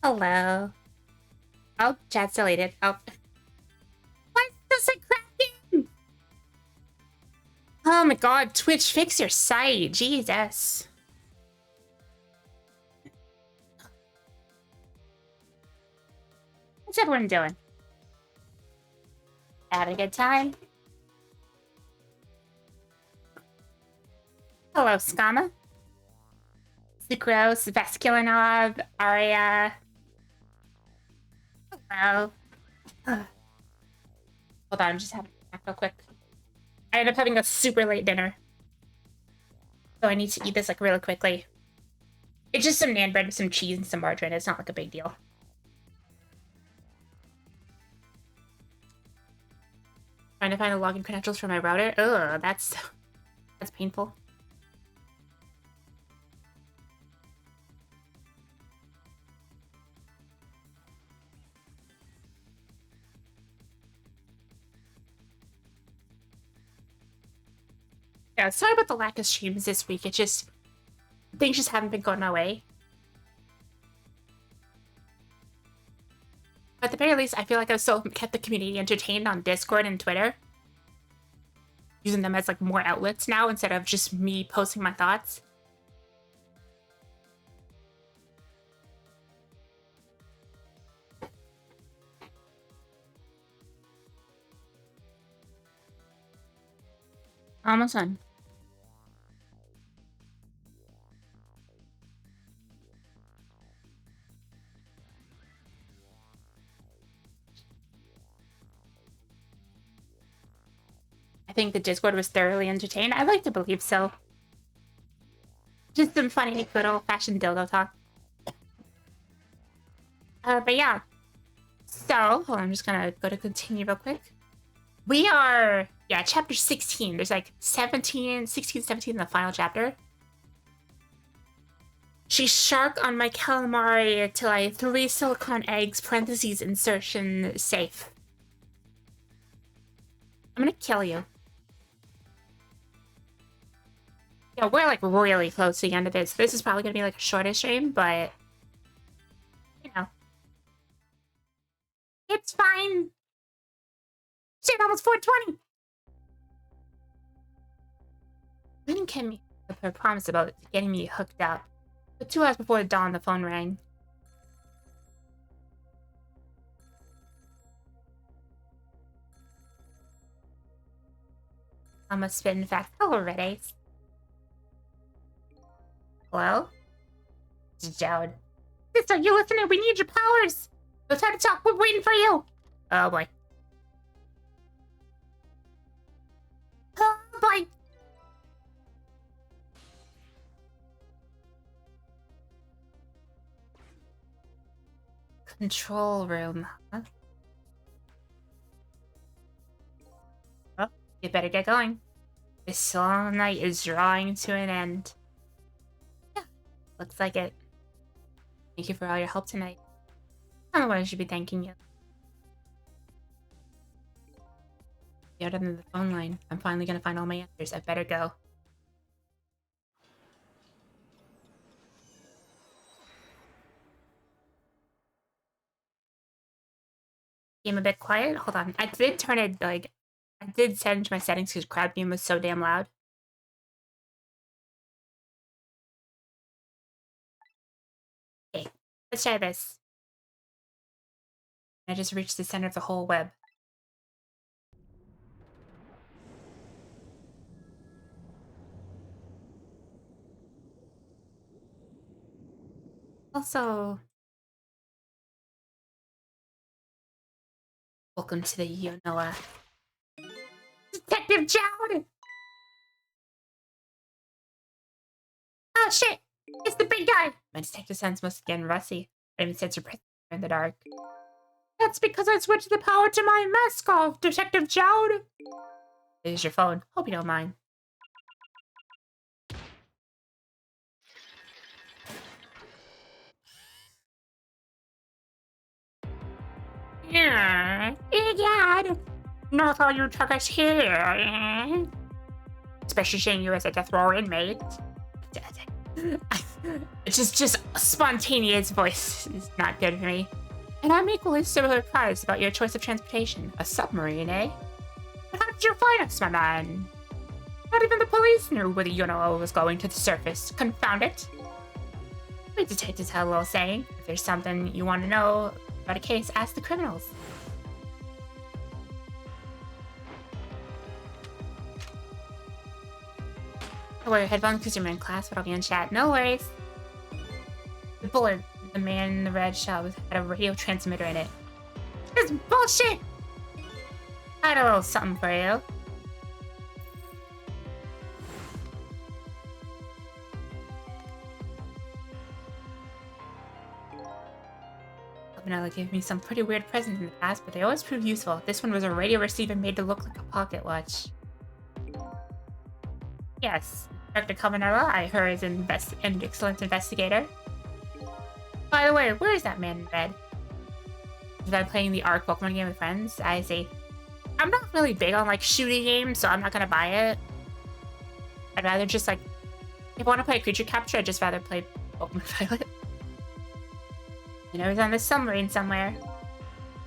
Hello. Oh, chat's deleted. Oh. Why is it cracking? Oh my god, Twitch, fix your site. Jesus. What's everyone doing? Having a good time? Hello, Skama. Sucrose, Vasculinov, Aria. Hello. Hold on, I'm just having a snack real quick. I ended up having a super late dinner. So I need to eat this like really quickly. It's just some naan bread with some cheese and some margarine. It's not like a big deal. Trying to find the login credentials for my router. Ugh, that's painful. Yeah, sorry about the lack of streams this week. It just... things just haven't been going my way. But at the very least, I feel like I've still kept the community entertained on Discord and Twitter. Using them as, like, more outlets now instead of just me posting my thoughts. Almost done. I think the Discord was thoroughly entertained. I like to believe so. Just some funny, good old-fashioned dildo talk. But yeah. So, hold on, I'm just gonna go to continue real quick. We are, yeah, chapter 16. There's like 16, 17 in the final chapter. She's shark on my calamari till I 3 silicon eggs, parentheses, insertion, safe. I'm gonna kill you. Yeah, we're like really close to the end of this. This is probably gonna be like a shorter stream, but you know. It's fine. Shit, almost 420. Didn't Kim me with her promise about getting me hooked up. But 2 hours before dawn, the phone rang. I must spit in fact. Hello, Red Ace. Hello? It's Jowd. Sister, you listening? We need your powers! No time to talk, we're waiting for you! Oh boy. Oh boy! Control room, huh? Well, you better get going. This long night is drawing to an end. Yeah, looks like it. Thank you for all your help tonight. I don't know what I should be thanking you. Other than the phone line, I'm finally gonna find all my answers. I better go. Game a bit quiet? Hold on. I did turn it, like... I did change my settings because Crowd Beam was so damn loud. Okay, let's try this. I just reached the center of the whole web. Also... welcome to the Yonoa. Detective Jowd! Oh shit! It's the big guy! My detective sense must have gotten rusty. I didn't sense your presence in the dark. That's because I switched the power to my mask off, Detective Jowd! Here's your phone. Hope you don't mind. Yeah, Egad! Not all you truckers here, eh? Especially seeing you as a death row inmate. Just a spontaneous voice is not good for me. And I'm equally surprised about your choice of transportation. A submarine, eh? But how did you find us, my man? Not even the police knew where the Yuno was going to the surface. Confound it. We detectives have a little saying. If there's something you want to know about a case, ask the criminals. Don't wear your headphones because you're in class, but I'll be in chat. No worries. The bullet, the man in the red shell had a radio transmitter in it. This bullshit! I had a little something for you. Vanilla gave me some pretty weird presents in the past, but they always prove useful. This one was a radio receiver made to look like a pocket watch. Yes, Dr. Cabanella, I heard, is an excellent investigator. By the way, where is that man in red? Is that playing the Ark Pokemon game with friends? I see. I'm not really big on, like, shooting games, so I'm not gonna buy it. I'd rather just, like, if I want to play creature capture, I'd just rather play Pokemon Violet. You know, he's on the submarine somewhere.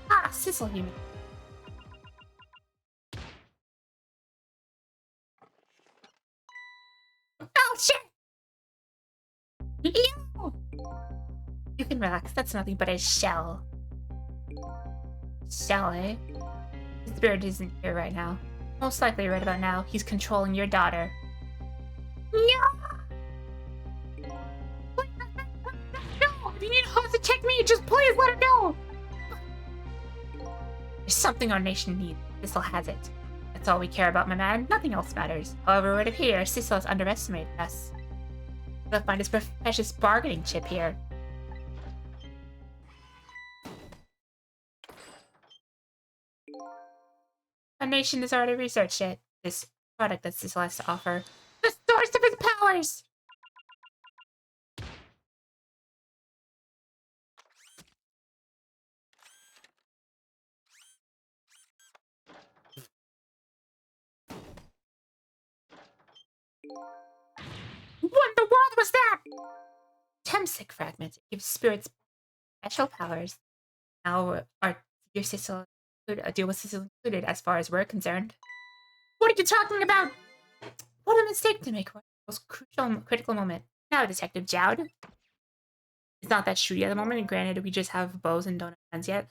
Ah, Sissel, you mean. Oh, shit! Ew! You can relax, that's nothing but a shell. Shell, eh? The spirit isn't here right now. Most likely right about now, he's controlling your daughter. No! If you need help to check me, just please let him know! There's something our nation needs. Sissel has it. That's all we care about, my man. Nothing else matters. However, it appears Sissel has underestimated us. We'll find his precious bargaining chip here. Our nation has already researched it. This product that Sissel has to offer. The source of his powers! What in the world was that? Temsic fragment. It gives spirits special powers. Now, our dear Sissel, a deal with Sissel included as far as we're concerned. What are you talking about? What a mistake to make. What the most critical moment. Now, Detective Jowd. It's not that shooty at the moment, and granted, we just have bows and don't have guns yet.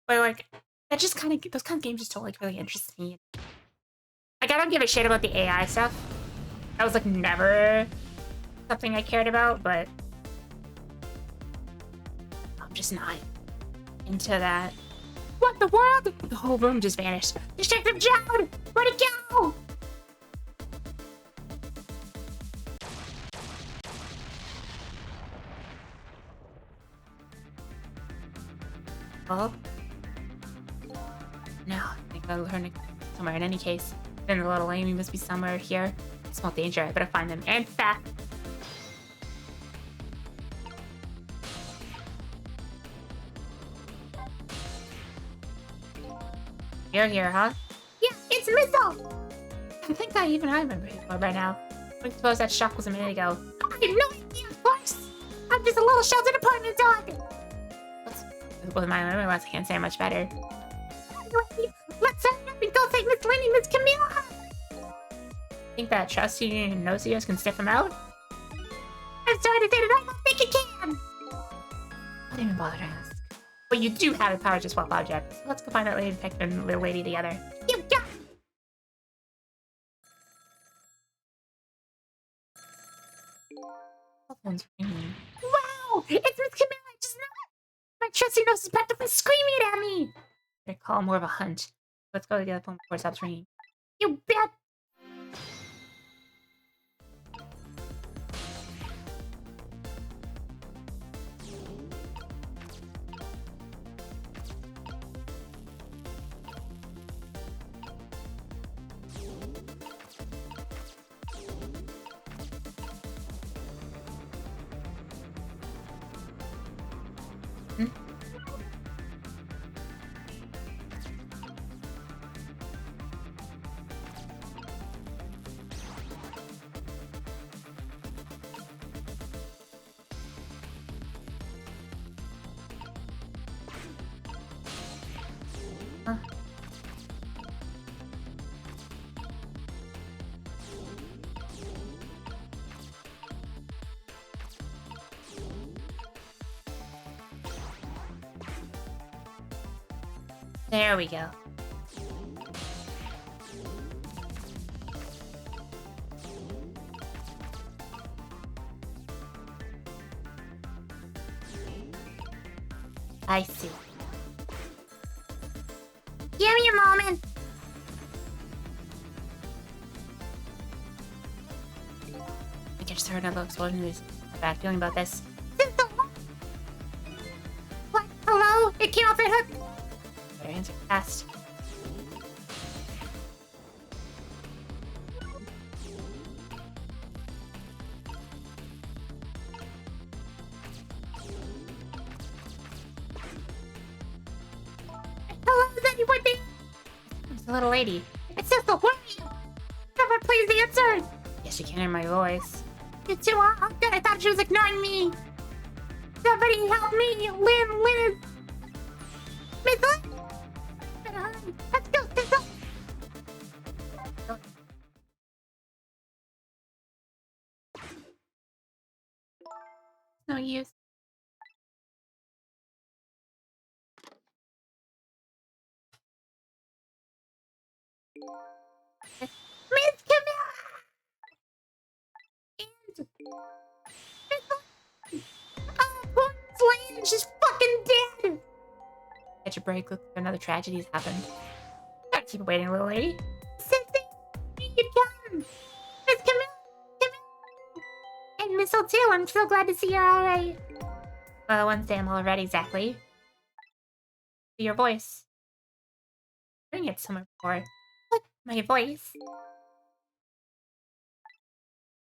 But, like, that just kind of, those kind of games just don't, like, really interest me. Like, I don't give a shit about the AI stuff. That was, like, never something I cared about, but I'm just not into that. What the world? The whole room just vanished. Detective Jowd! Where'd it go? Oh. No, I think I'll learn it somewhere. In any case, then the little Amy must be somewhere here. Small danger. I better find them. And fat. You're here, huh? Yeah, it's Missile! I think I remember it right now. I suppose that shock was a minute ago. I have no idea, of course! I'm just a little sheltered apartment dog! With my memory loss, I can't say much better. Let's hurry up and go take Miss Lynn and Miss Camilla! Think that trusty Nosios can sniff him out? I'm sorry to say that I don't think it can! I didn't even bother to ask. But you do have the power to swap objects. Let's go find that lady detective and the little lady together. You got it! Cell phone's ringing. Wow! It's Miss Camilla! I just know it! My trusty nose is practically screaming at me! I call more of a hunt. Let's go to the other phone before it stops ringing. You bet! There we go. I see. Give me a moment. I just heard a little explosion. There's a bad feeling about this. What? Hello? It came off that hook. Better answer fast. Hello, is anyone there? It's a little lady. It's just a woman. Someone please answer. Yes, you can hear my voice. You too? Oh, good. I thought she was ignoring me. Somebody help me. Lynn. Miss Lynn. Let's go. No use. Miss Camilla! And... Oh, poor Lynn, she's fucking dead! Catch a break, look, another tragedy's happened. Gotta keep waiting, little lady. Sissy, you come! Miss Camilla! And Miss O'Teal, I'm so glad to see you're alright. Well, one day I'm already, exactly. Your voice. Bring it somewhere before. What? My voice?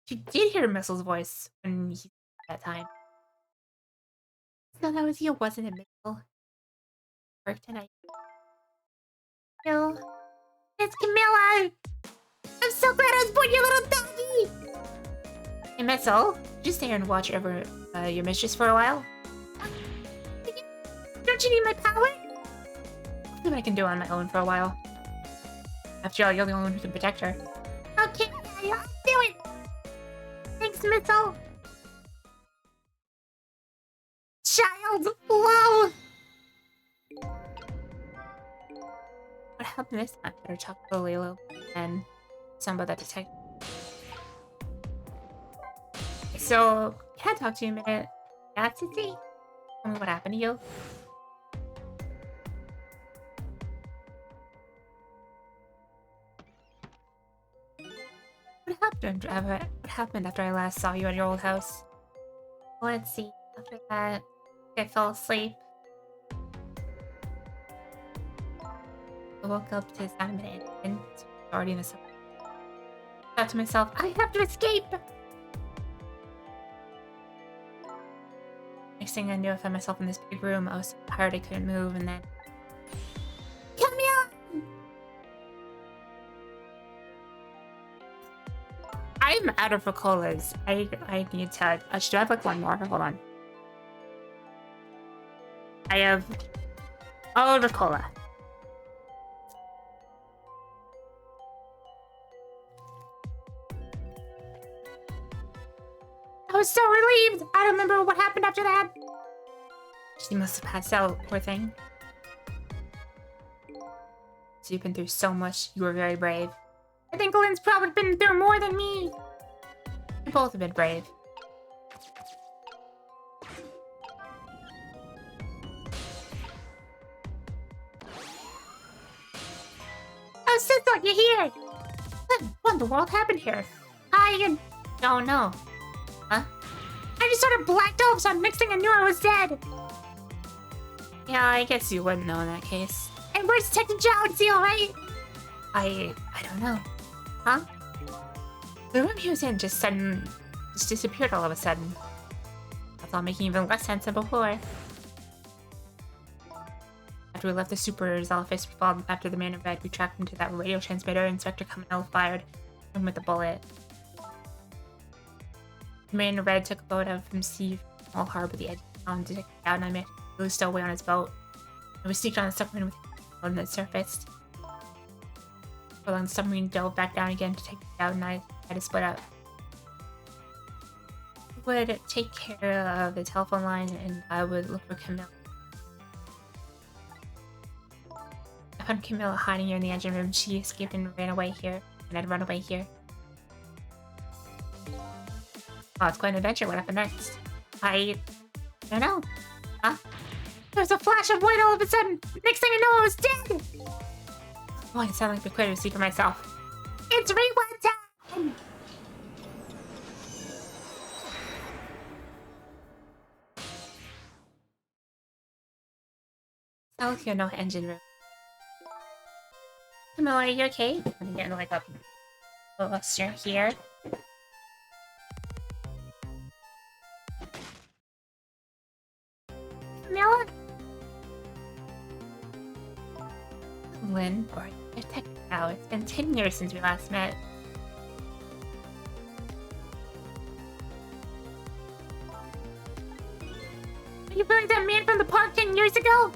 You did hear Missel's voice when he that time. So that was you, wasn't it, Missel? Work tonight. No. It's Camilla! I'm so glad I was born, you little doggy! Hey, Missel, just stay here and watch over your mistress for a while? Don't you need my power? See what I can do on my own for a while. After all, you're the only one who can protect her. Okay, I'll do it! Thanks, Missel! Child! Whoa! What happened this time? Better talk to Lilo and some about that detective. So, can I talk to you a minute? Yeah, Titsy? Tell me what happened to you. What happened after I last saw you at your old house? Let's see. After that, I fell asleep. I woke up to sound of it and already in the summer. I thought to myself, I have to escape! Next thing I knew, I found myself in this big room. I was so tired I couldn't move, and then... Come here! I'm out of Ricolas. I need to... should I have like one more? Hold on. I have... Oh, Ricola. I was so relieved! I don't remember what happened after that. She must have passed out, poor thing. So you've been through so much. You were very brave. I think Lynn's probably been through more than me. We both have been brave. Oh, Sissel, you're here! What in the world happened here? I don't know. Huh? I just sort of blacked out, so next thing I knew I was dead. Yeah, I guess you wouldn't know in that case. And where's Detective Zhao? Is he alright? I don't know. Huh? The room he was in just disappeared all of a sudden. That's all making even less sense than before. After we left the super's office, we followed him after the man in red. We tracked him to that radio transmitter. Inspector Camille fired him with a bullet. The man in red took a boat out from Sea Small Harbor, the edge of town. Detective Zhao and I met. He was still away on his boat. And we sneaked on the submarine with him and then surfaced. Well, the submarine dove back down again to take it out, and I had to split up. We would take care of the telephone line, and I would look for Camille. I found Camilla hiding here in the engine room. She escaped and ran away here. And I'd run away here. Oh, it's quite an adventure. What happened next? I don't know. Huh? There was a flash of white all of a sudden. Next thing I know, I was dead. Oh, I sound like the quit to see for myself. It's rewind time! Oh, here, no engine room. Camilla, are you okay? I'm getting like a closer here. Camilla? Lynn, or detective now. It's been 10 years since we last met. Are you really that man from the park 10 years ago?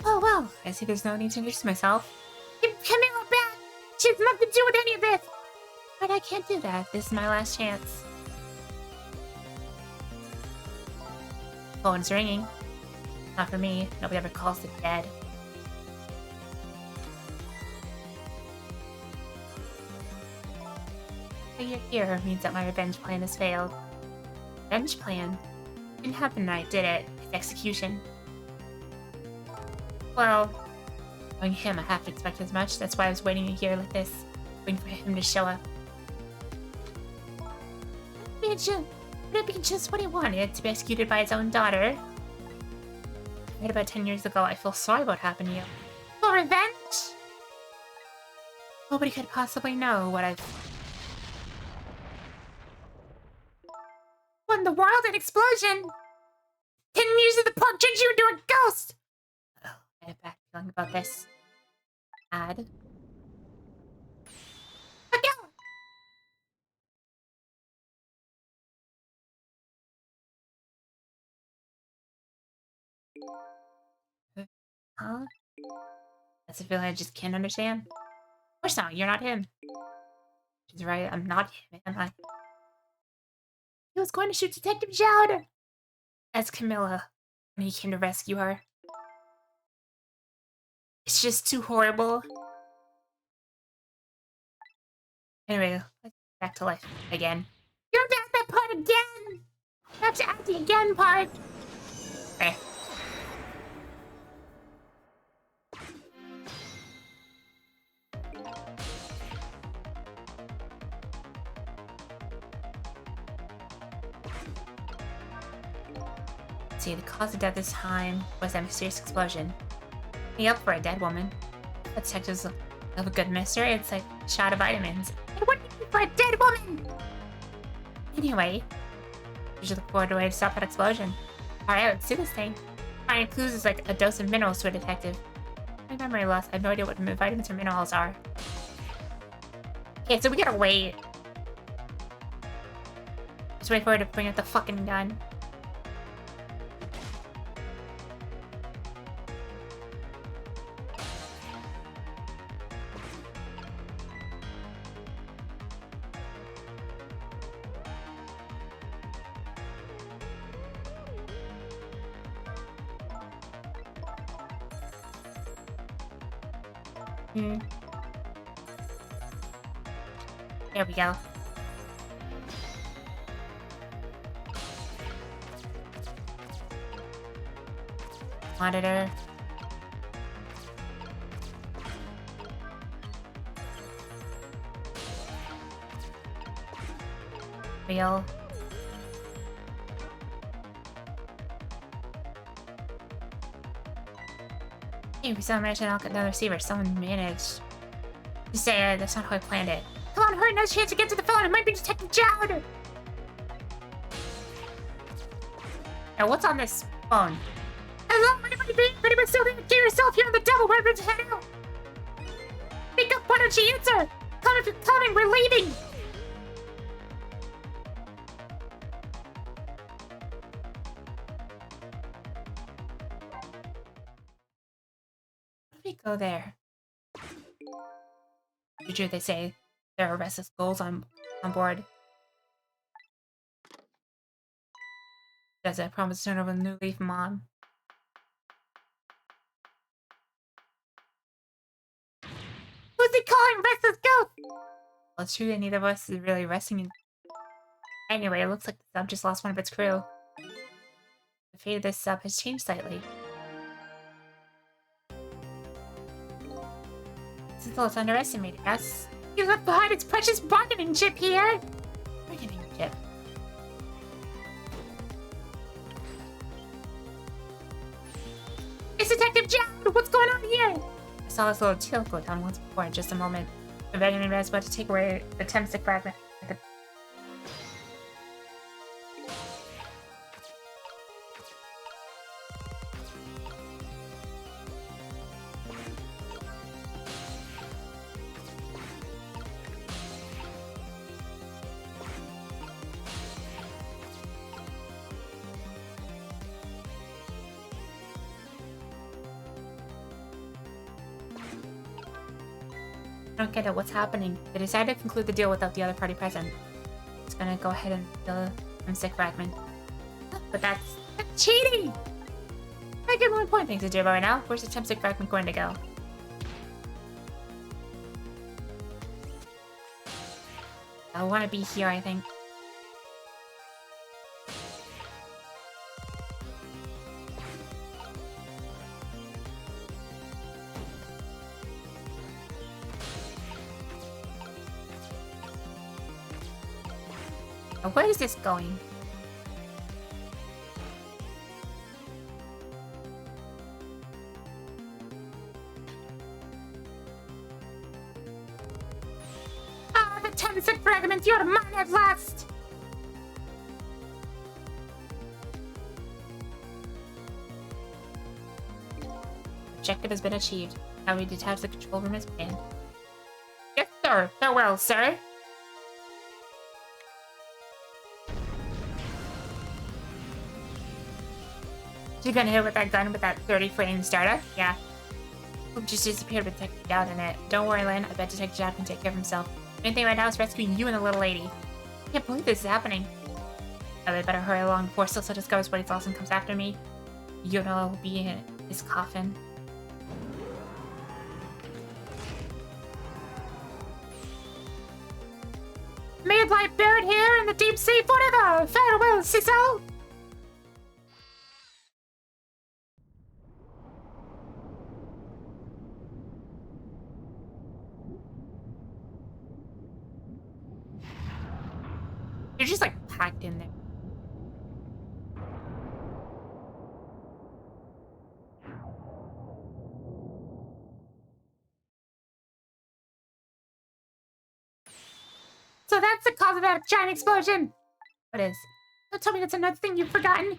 Oh, well, I see there's no need to introduce myself. Give Camilla back! She has nothing to do with any of this! But I can't do that. This is my last chance. Phone's ringing. Not for me. Nobody ever calls the dead. But you're here means that my revenge plan has failed. Revenge plan? Didn't happen tonight, did it? It's execution. Well, knowing him, I have to expect as much. That's why I was waiting here like this. Waiting for him to show up. Would it be just what he wanted? To be executed by his own daughter? Right about 10 years ago, I feel sorry about what happened to you. For revenge? Nobody could possibly know what I've... What in the world? An explosion? 10 years of the park changed you into a ghost! Oh, I have a bad feeling about this. Add. Huh? That's a feeling I just can't understand. Of course not, you're not him. She's right, I'm not him, am I? He was going to shoot Detective Jowd! As Camilla, when he came to rescue her. It's just too horrible. Anyway, let's get back to life again. You're back that part again! That's the acting again part! Okay. See, the cause of death this time was that mysterious explosion. Up for a dead woman. The detectives have a good mystery. It's like a shot of vitamins. And what do you mean for a dead woman? Anyway, you should look forward to a way to stop that explosion. Alright, let's do this thing. Finding clues is like a dose of minerals to a detective. My memory loss. I have no idea what vitamins or minerals are. Okay, so we gotta wait. Just wait for her to bring out the fucking gun. There we go. Monitor. Real. Hey, we still managed to knock out the receiver. Someone managed to say that's not how I planned it. Come on, hurry, no chance to get to the phone. It might be Detective Jowd. Now, what's on this phone? Hello, anybody being pretty much still there? Get yourself here on the double. Where did you head out? Pick up, why don't you answer? Come if you're coming, we're leaving. Let me go there. Future, they say there are restless gulls on board. Does I promise to turn over a new leaf, Mom? calling restless ghost! Well, it's true that neither of us is really resting in... Anyway, it looks like the sub just lost one of its crew. The fate of this sub has changed slightly. Cecil is underestimating us. He left behind its precious bargaining chip here! Bargaining chip. It's Detective Jowd! What's going on here? I saw this little tail go down once before in just a moment. The Venom was about to take away the Temsic fragment. I don't get it. What's happening? They decided to conclude the deal without the other party present. It's gonna go ahead and kill the Temsic fragment. But that's cheating! I get more important things to do right now. Where's the Temsic fragment going to go? I want to be here, I think. Now, where is this going? Ah, the Temsic fragments, you're mine at last! Objective has been achieved. Now we detach the control room as planned. Yes, sir. Farewell, sir. You gonna hit with that gun with that 30 frame starter? Yeah. Hope just disappeared with Detective Jowd in it. Don't worry, Lynn. I bet Detective Jowd can take care of himself. The main thing right now is rescuing you and the little lady. I can't believe this is happening. I better hurry along before Silsa discovers what he's lost and comes after me. Yona will be in his coffin. May it lie buried here in the deep sea forever! Farewell, Cecil! You're just like packed in there. So that's the cause of that giant explosion! What is? Don't tell me that's another thing you've forgotten!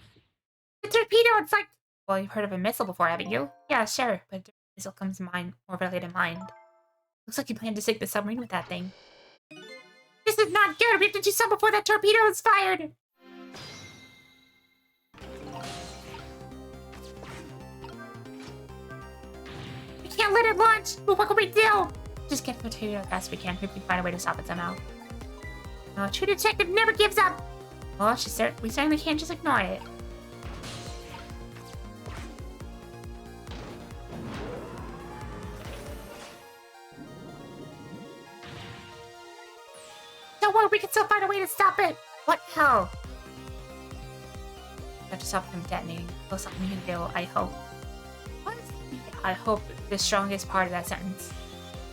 The torpedo, it's like... Well, you've heard of a missile before, haven't you? Yeah, sure, but a missile comes to mind, more related to mind. Looks like you plan to sink the submarine with that thing. This is not good! We have to do something before that torpedo is fired! We can't let it launch! But what can we do? Just get the torpedo as fast as we can. Hope we can find a way to stop it somehow. No, a true detective never gives up! Well, we certainly can't just ignore it. Don't worry, we can still find a way to stop it! What hell? You have to stop it from detonating. There's something you can do, I hope. What is I hope the strongest part of that sentence?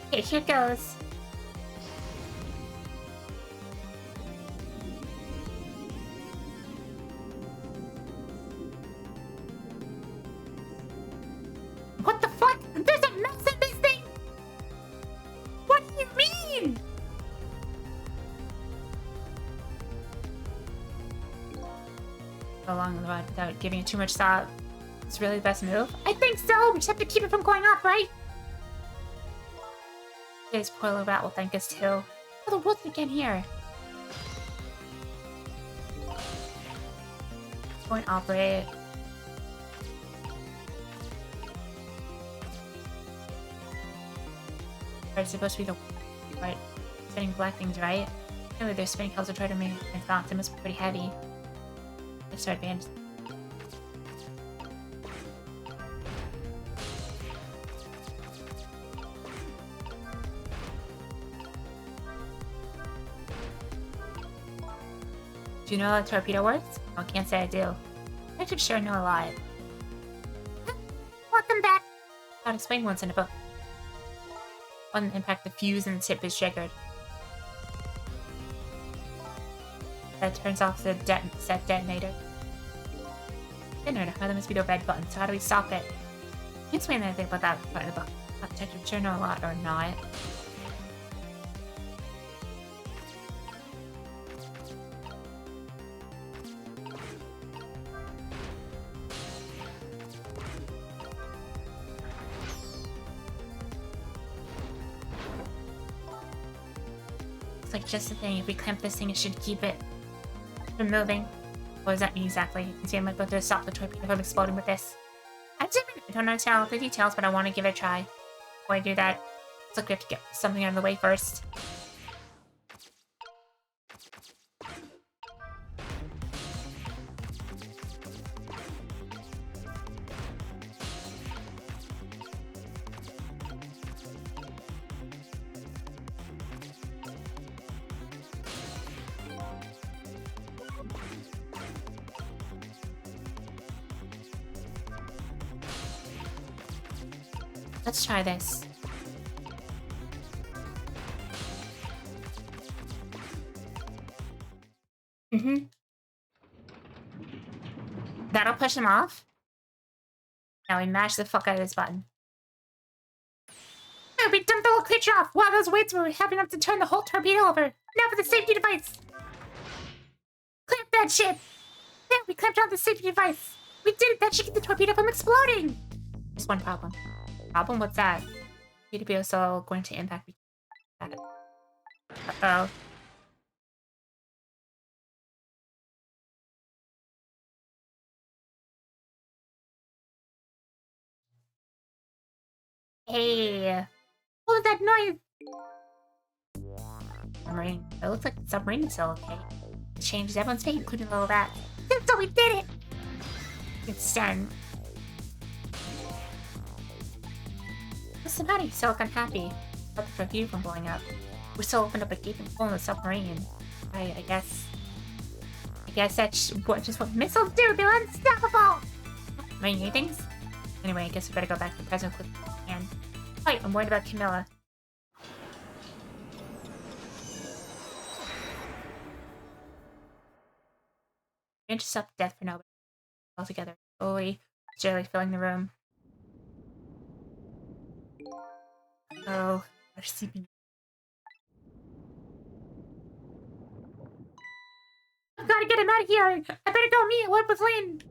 Okay, here goes. What the fuck? There's a mess in this thing! What do you mean? Go along the ride without giving it too much thought. It's really the best move? I think so! We just have to keep it from going off, right? Today's poor little rat will thank us too. Oh, the world again here. Point operate. It's supposed to be the right spinning black things, right? Anyway, they're spinning hells to try to make it bounce. It must be pretty heavy. Let's start advancing. Do you know how a torpedo works? I can't say I do. I should sure know a lot. Welcome back. I'll explain once in a book. One impact, the fuse and the tip is triggered. That turns off the set detonator. Detonator, how there must be no red button, so how do we stop it? Can you explain anything about that part of the book? Detective sure know a lot or not. It's like just the thing. If we clamp this thing, it should keep it from moving. What does that mean exactly? You can see I might be able to stop the torpedo from exploding with this. I don't understand all the details, but I want to give it a try. Before I do that, looks like we have to get something out of the way first. Let's try this. That'll push him off. Now we mash the fuck out of this button. Oh, we dumped the little creature off! Wow, those weights were heavy enough to turn the whole torpedo over! Now for the safety device! Clamp that shit! There, we clamped on the safety device! We did it! That should keep the torpedo from exploding! Just one problem. Problem? What's that? Torpedo is still going to impact. Uh-oh. Hey! What was that noise? Submarine. It looks like the submarine is still okay. It changes everyone's fate, including little rat. So we did it! It's done. What's the matter? You still look unhappy. About the review from blowing up. We still opened up a gaping hole in the submarine. I guess that's what missiles do! They're unstoppable! Many things? Anyway, I guess we better go back to the present quickly. And wait, I'm worried about Camilla. We're going to stop death for nobody. All together. Slowly, gently filling the room. Oh, they're sleeping. I've got to get him out of here! I better go meet up with Lynn!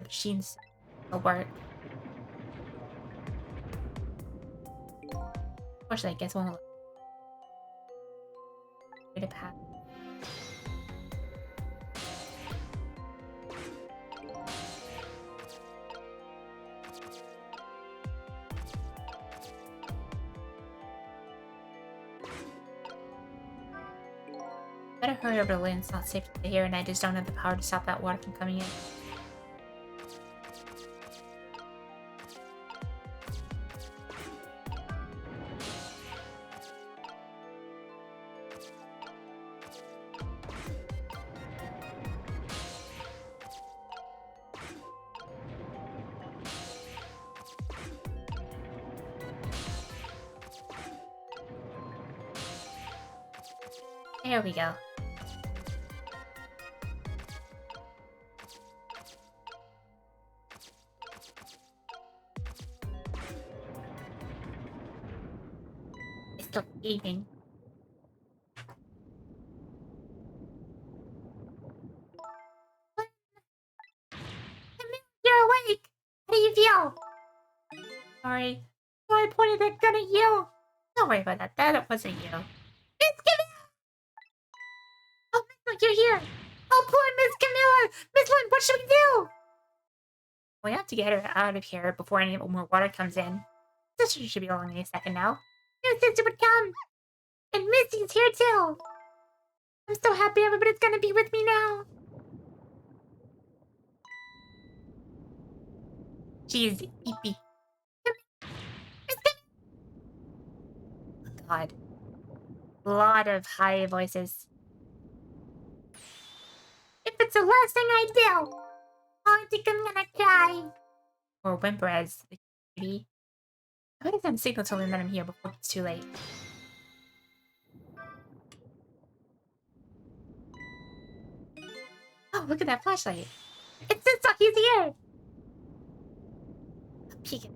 Machines will work. Unfortunately, I guess one will get a path. Better hurry over to Lynn. It's not safe to stay here, and I just don't have the power to stop that water from coming in. There we go. It's still evening. You're awake! How do you feel? Sorry. So I pointed that gun at you. Don't worry about that. That wasn't you. Miss Camilla! Oh, look, you're here! Oh, poor Miss Camilla! Miss Lynn, what should we do? We have to get her out of here before any more water comes in. Sister should be along any second now. knew Sister would come. And Missy's here too. I'm so happy everybody's gonna be with me now. She's eepy. Oh God. A lot of high voices. If it's the last thing I do, I think I'm gonna cry. Or whimper as the cutie. I'm gonna send a signal to him that I'm here before it's too late. Oh, look at that flashlight. It's just like he's here. A peek.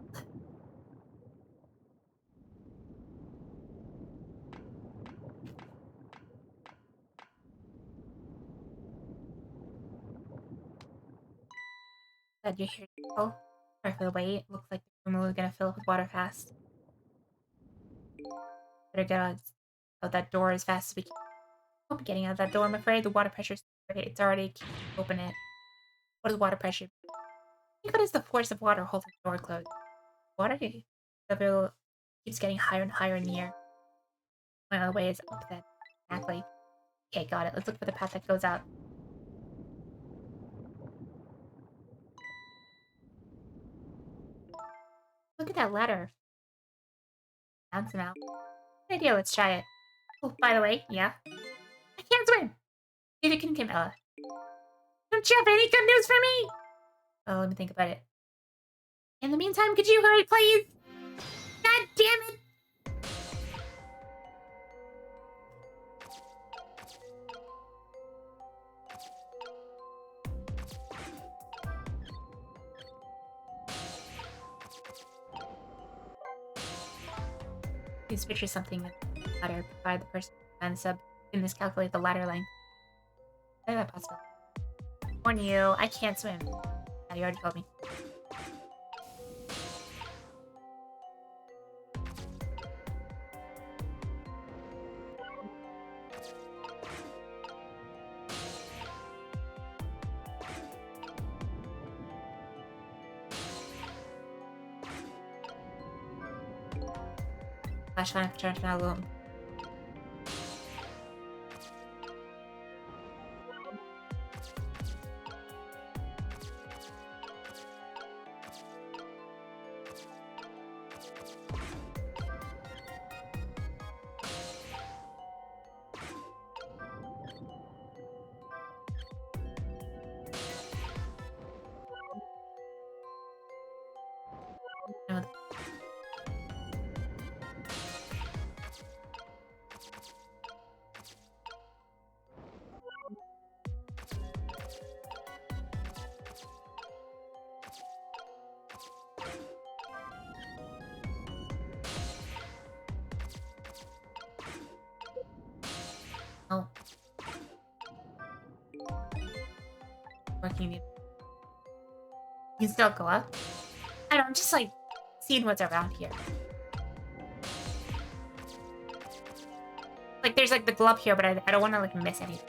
Glad you're here. Oh, sorry for the wait. Looks like the room is gonna fill up with water fast. Better get out that door as fast as we can. I won't be getting out that door, I'm afraid. The water pressure's it's already open it. What is water pressure? Think of it as the force of water holding the door closed. Water level keeps getting higher and higher in the air. My other way is up then. Exactly. Okay, got it. Let's look for the path that goes out. Look at that ladder. Bounce him out. Good idea, let's try it. Oh, by the way, yeah? I can't swim! Neither can Camilla. Don't you have any good news for me? Oh, let me think about it. In the meantime, could you hurry, please? God damn it! Please picture something with the ladder. Provide the person and sub can miscalculate the ladder length. Is that possible? Warn you, I can't swim. Yeah, you already told me. Flashlight turned now alone. Oh. Working. You can still go up. I don't know, I'm just like seeing what's around here. Like there's like the glove here, but I don't want to like miss anything.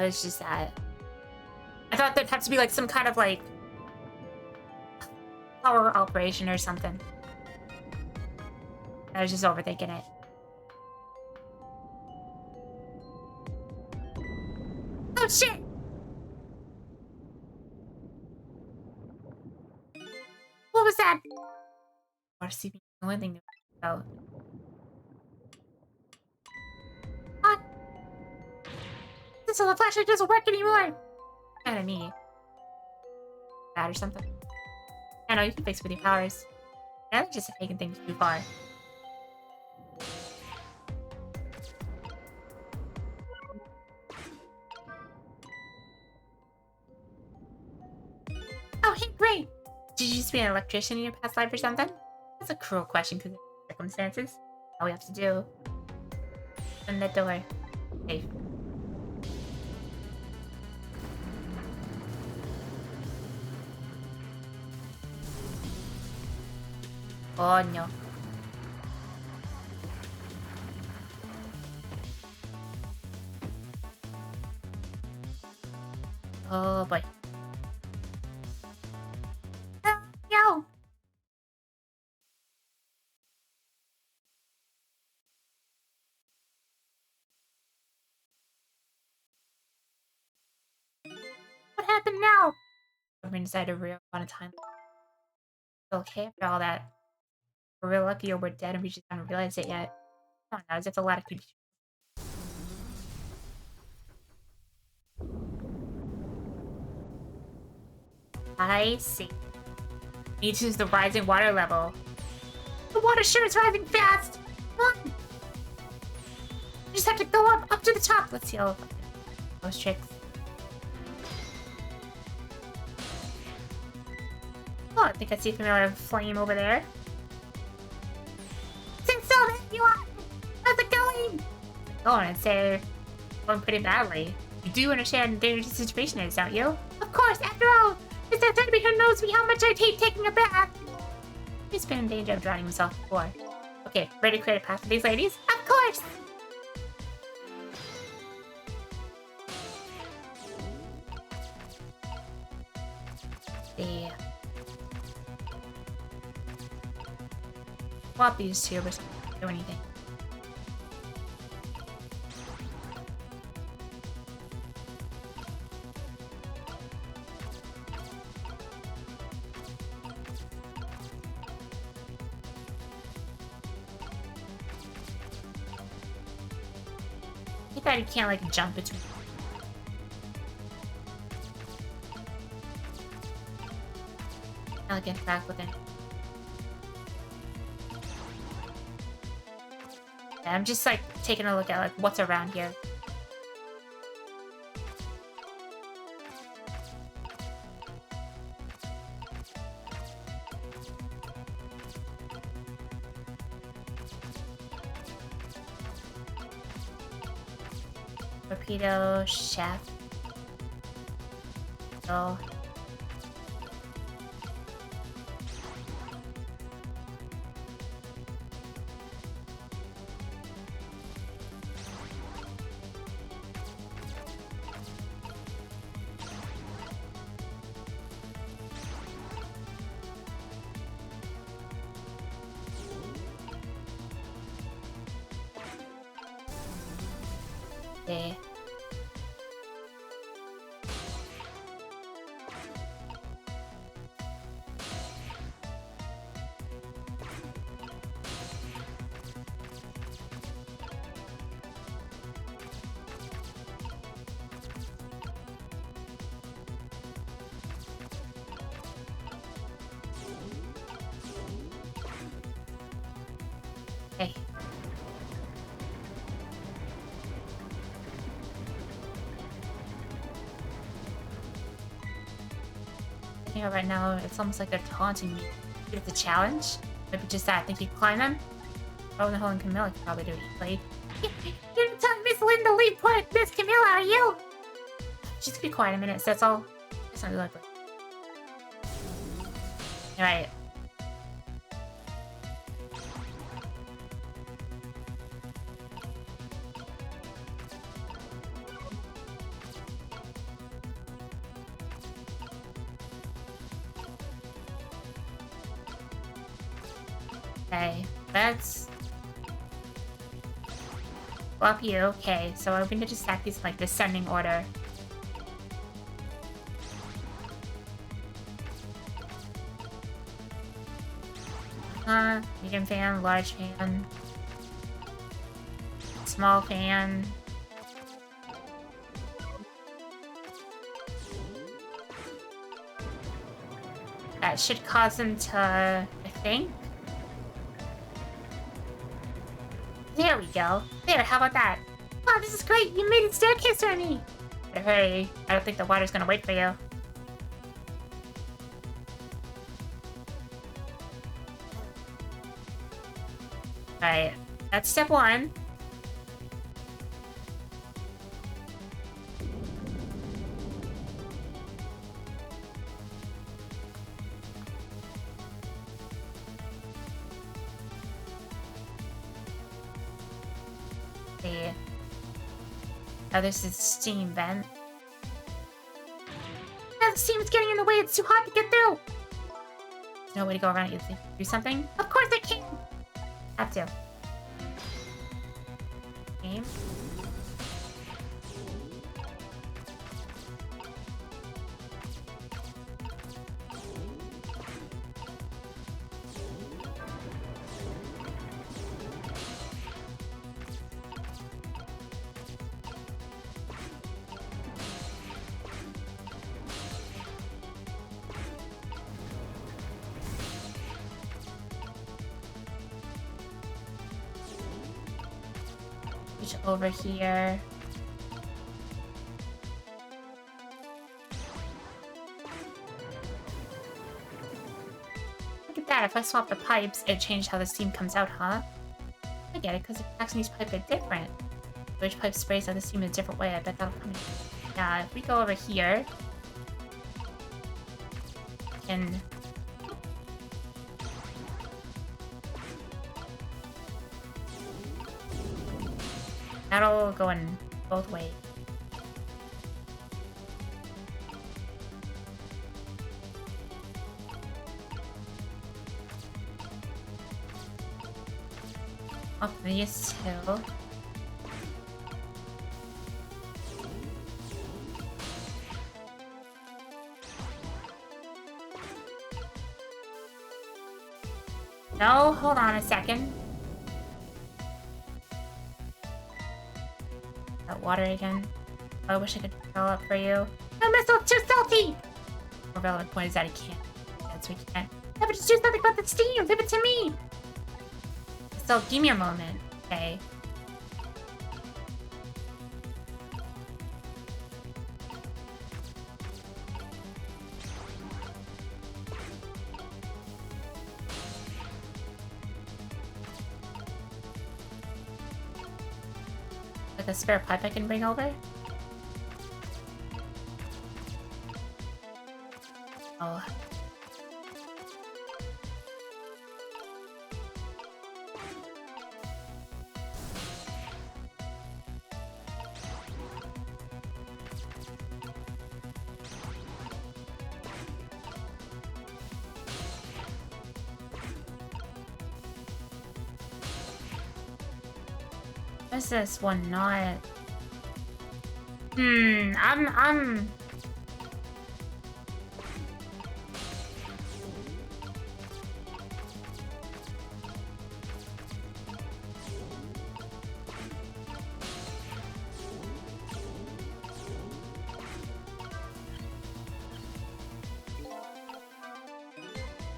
It's just that. I thought there'd have to be like some kind of like power operation or something. I was just overthinking it. Oh shit! What was that? Water seeping. The only thing about. So the flashlight doesn't work anymore. Kinda me. Bad or something. I know you can fix it with your powers. Yeah, that's just taking things too far. Oh, hey, great! Did you used to be an electrician in your past life or something? That's a cruel question because of the circumstances. All we have to do. Open the door. Safe. Oh no. Oh boy. Yo! What happened now? I'm inside a real on a time. Okay, after all that. We're real lucky or we're dead and we just haven't realized it yet. Come on now, that's a lot of confusion. I see. Need to use the rising water level. The water sure is rising fast! Come on! You just have to go up to the top. Let's see all of those tricks. Oh, I think I see a familiar flame over there. Since so there you are! How's it going? Oh, I'd say going pretty badly. You do understand the dangerous situation is, don't you? Of course, after all, it's that enemy who knows me how much I hate taking a bath. He's been in danger of drowning himself before. Okay, ready to create a path for these ladies? Of course! Yeah. Swap these two, but don't do anything. I thought you can't like jump between. I'll get back with it. Yeah, I'm just like taking a look at like what's around here. Torpedo, chef. So. Okay. Okay. Yeah, right now it's almost like they're taunting me. It's a challenge. Maybe just that. I think you climb them. Oh, the and Camilla could probably do it easily. You're telling Miss Linda lead point Miss Camilla, are you? Just be quiet a minute. So that's all. That's not likely. All right. Okay, let's swap you. Okay, so I'm gonna just stack these in like descending order. Medium fan, large fan, small fan. That should cause them to, I think. There we go. There, how about that? Wow, this is great! You made a staircase for me! Better hurry. I don't think the water's gonna wait for you. Alright, that's step one. Now this is steam vent. The steam's getting in the way. It's too hot to get through. There's no way to go around it. You think you can do something? Of course I can. Have to. Game. Over here. Look at that, if I swap the pipes, it changed how the steam comes out, huh? I get it, because the cracks in these pipes are different. Which pipe sprays out the steam in a different way, I bet that'll come in. Yeah, if we go over here... and... that'll go in both ways. Up these two. No, hold on a second. Water again. Oh, I wish I could fill up for you. No, Mistle, too salty! More relevant point is that he can't. Yes, we can't. Yeah, but just do something about the steam! Leave it to me! So, give me a moment, okay? Like a spare pipe I can bring over? Oh. What's this one not? I'm...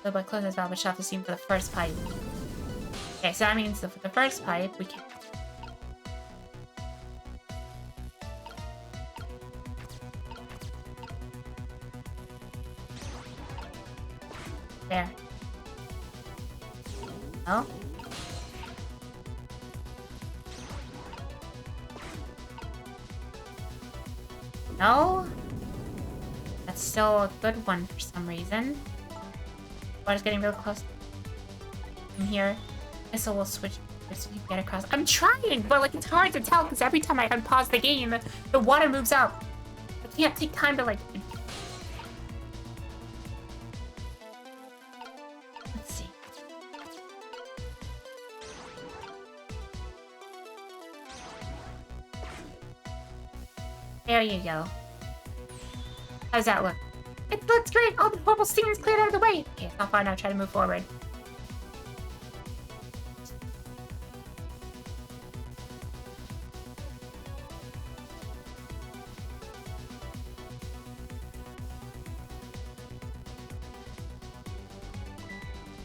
So by closing this valve, we shut off the steam for the first pipe. Okay, so that means for the first pipe, we can... There. No? No? That's still a good one for some reason. Water's getting real close. From here. Mistle will switch so you can get across. I'm trying, but like it's hard to tell because every time I unpause the game, the water moves up. I can't take time to like... Let's see. There you go. How's that look? It looks great! All the horrible steam is cleared out of the way! Okay, I'll find out, try to move forward.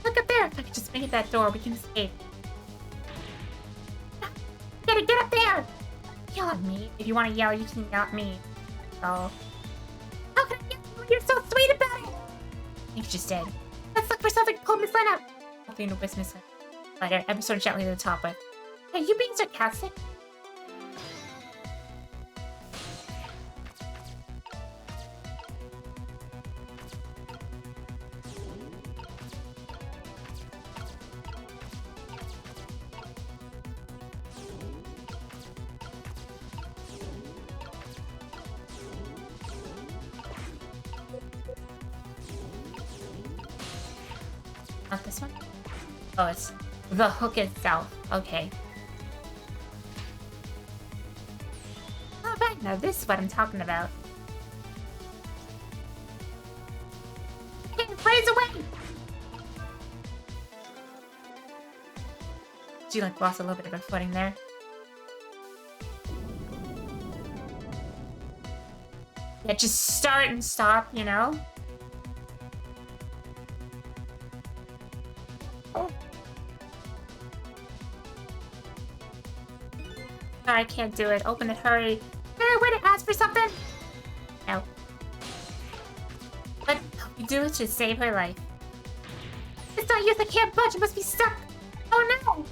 Look up there! If I could just make it that door, we can escape. Get up there! Yell at me. If you want to yell, you can yell at me. So... How can I yell? You're so sweet about it! I think you just did. Let's look for something to pull Miss Lynn up. Hoping to whisk Miss Lynn. Later, episode gently to the top with. Hey, you being sarcastic? Not this one? Oh, it's the hook itself. Okay. Oh, right. Now this is what I'm talking about. Hey, plays away! She like lost a little bit of her footing there. Yeah, just start and stop, you know? Oh. I can't do it. Open it, hurry. Is there a way to ask for something? No. But you do it to save her life. It's not used, I can't budge, it must be stuck. Oh no!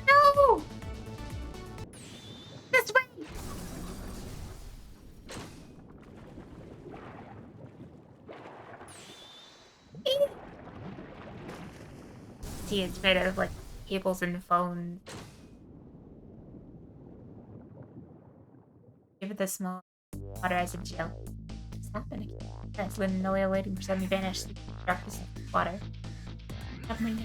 No! This way! See, it's made out of like cables and phones. Give it the small water as a gel. What's happening? Yes, when no way waiting for suddenly vanished. Darkness of the water. I'm going to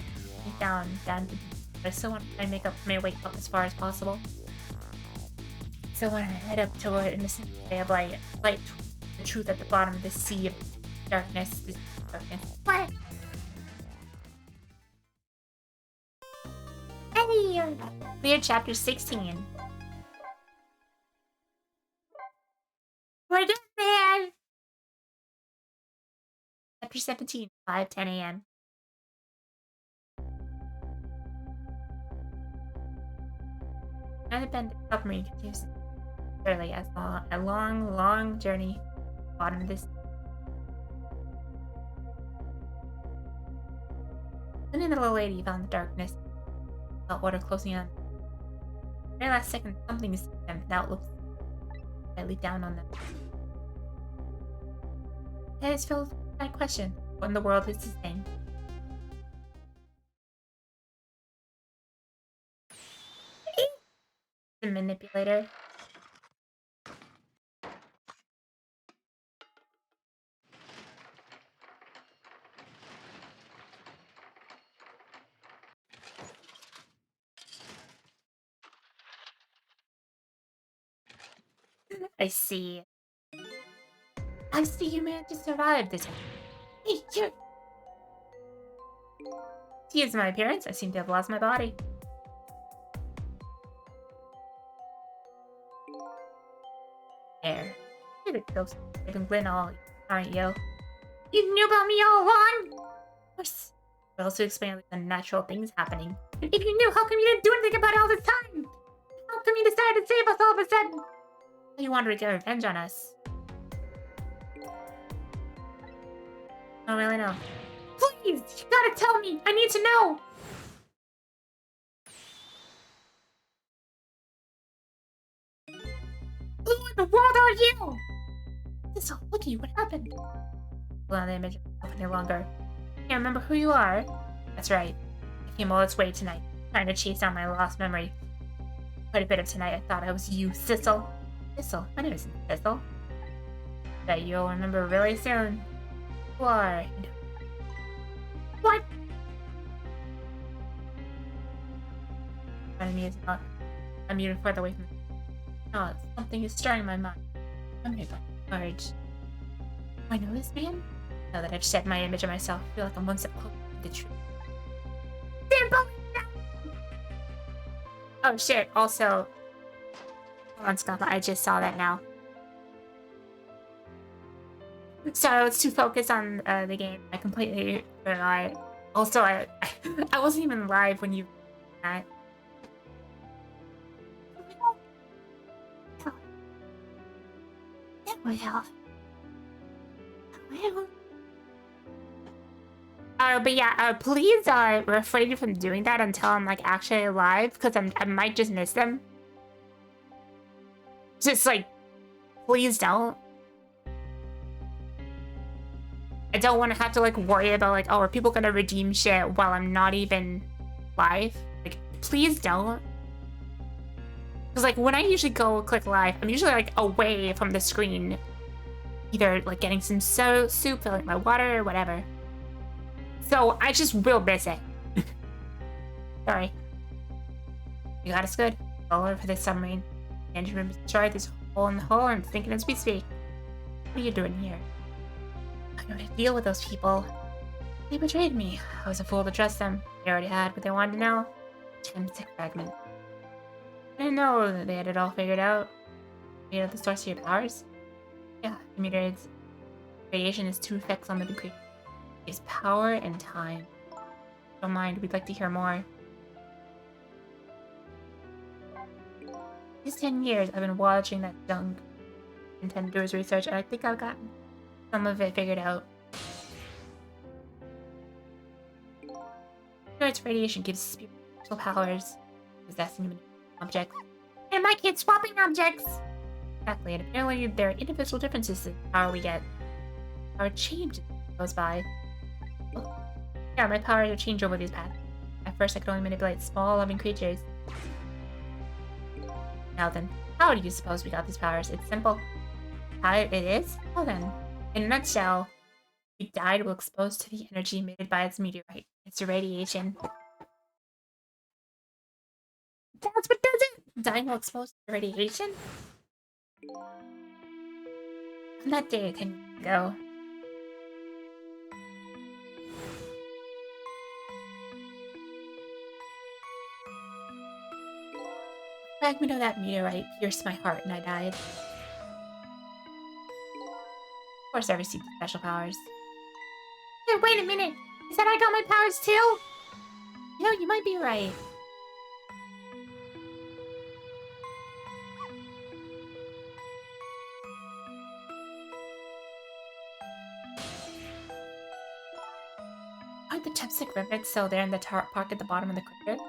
down. But I still want to try and make my way up as far as possible. So when I head up toward innocent ray of light, the truth at the bottom of the sea of darkness is darkness. What? Hey! Clear chapter 16. We're getting there! Chapter 17, 5:10 a.m. Another bend submarine continues early as a long journey at the bottom of this. Then the little lady found the darkness. Felt water closing on. Very last second, something is them. Now it looks slightly down on them. Head is filled with my question: what in the world is this thing? The manipulator. I see. I see you managed to survive this. Hey, you! Excuse my appearance. I seem to have lost my body. There. You're the ghost of Glen all, aren't you? You knew about me all along? Of course. But also explain the unnatural things happening. If you knew, how come you didn't do anything about it all this time? How come you decided to save us all of a sudden? You wanted to get revenge on us. I don't really know. Please! You gotta tell me! I need to know! Who in the world are you? Thistle, look at you, what happened? Well, on the image any longer. Can't remember who you are. That's right. I came all this way tonight, trying to chase down my lost memory. Quite a bit of tonight I thought I was you, Thistle. Thistle? My name isn't Thistle. Bet you'll remember really soon. Who are you? What? My enemy is not. I'm even further away from me. Oh, something is stirring my mind. I'm here by courage. Do I know this man? Now that I've set my image of myself, I feel like I'm one step closer to the truth. Oh shit, also... Hold on, Scott, I just saw that now. So I was too focused on the game. I completely forgot. Also, I wasn't even live when you that. But yeah, please refrain from doing that until I'm like actually live, because I might just miss them. Just like, please don't. I don't want to have to like worry about like, oh, are people gonna redeem shit while I'm not even live? Like, please don't. Because like when I usually go click live, I'm usually like away from the screen. either like getting some soup, filling my water, or whatever. So I just will miss it. Sorry. You got us good. All over for this submarine. The engine room is destroyed. There's a hole in the hull and it's thinking as we speak. What are you doing here? I know how to deal with those people. They betrayed me. I was a fool to trust them. They already had what they wanted to know. Temsic fragment. I didn't know that they had it all figured out. You know the source of your powers? Yeah, the meteorites. Radiation has two effects on living creatures. It gives power and time. Don't mind, we'd like to hear more. These 10 years, I've been watching that junk. Intend to do his research, and I think I've gotten some of it figured out. Its radiation gives people special powers, possessing human objects. And my kid's swapping objects! Exactly, and apparently there are individual differences in the power we get. Power changes as it goes by. Oh, yeah, my powers have changed over these past. At first, I could only manipulate small, loving creatures. Now then, how do you suppose we got these powers? It's simple. How it is? Well then, in a nutshell, we died while exposed to the energy emitted by its meteorite. It's radiation. That's what does it! Dying while exposed to radiation? On that day 10 years ago. A fragment of that meteorite pierced my heart and I died. Of course I received special powers. Hey, wait a minute! Is that I got my powers too? You know, you might be right. Aren't the Temsic remnants still there in the park at the bottom of the crater?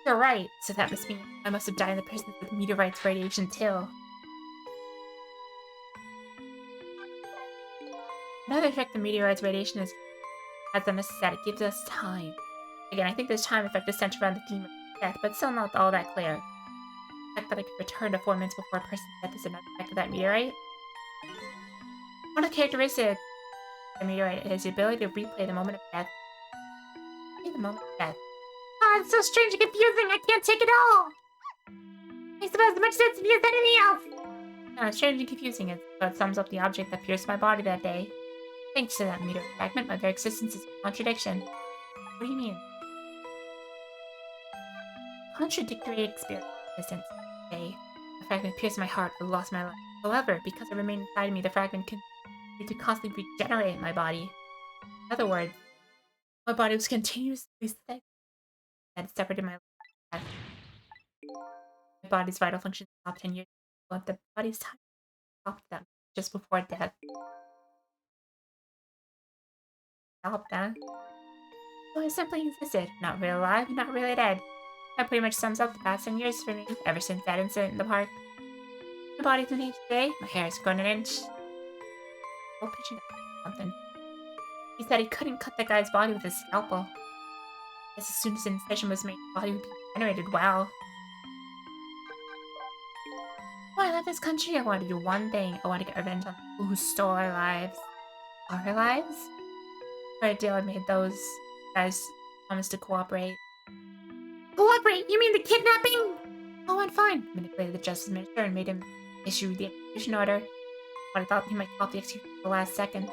You're right, so that must mean I must have died in the presence of the meteorite's radiation too. Another effect the meteorite's radiation has on us is that it gives us time. Again, I think this time effect is centered around the theme of death, but still not all that clear. The fact that I could return to 4 minutes before a person's death is another effect of that meteorite. One of the characteristics of the meteorite is the ability to replay the moment of death. The moment of death. Oh, it's so strange and confusing, I can't take it all! I suppose the much sense to me as anything else! No, strange and confusing is what sums up the object that pierced my body that day. Thanks to that meteor fragment, my very existence is a contradiction. What do you mean? Contradictory experience day. The fragment pierced my heart, I lost my life. However, because it remained inside me, the fragment continued to constantly regenerate my body. In other words, my body was continuously sick. I had separated my life. My body's vital functions stopped 10 years ago, but the body's time stopped them just before death. Stopped them? So I simply existed, not really alive, not really dead. That pretty much sums up the past 10 years for me, ever since that incident in the park. My body's an inch today, my hair has grown an inch. Oh, pitching something. He said he couldn't cut the guy's body with his scalpel. As soon as the incision was made, the body would be regenerated well. When I left this country, I wanted to do one thing. I wanted to get revenge on the people who stole our lives. Our lives? For a deal I made, those guys promised to cooperate. Cooperate? You mean the kidnapping? Oh, went fine. Manipulated the justice minister and made him issue the execution order. But I thought he might stop the execution at the last second.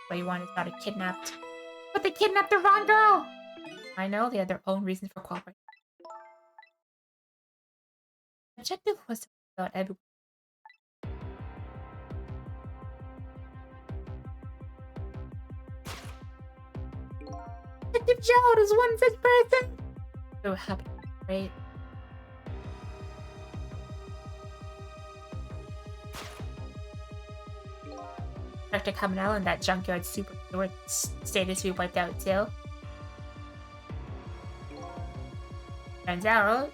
But he wanted his daughter kidnapped. But they kidnapped the wrong girl! I know, they had their own reasons for cooperating. The objective was to find out everyone. Detective Gerald is one such person! So happy, right? Dr. Cabanel and that junkyard super status to be wiped out too. Turns out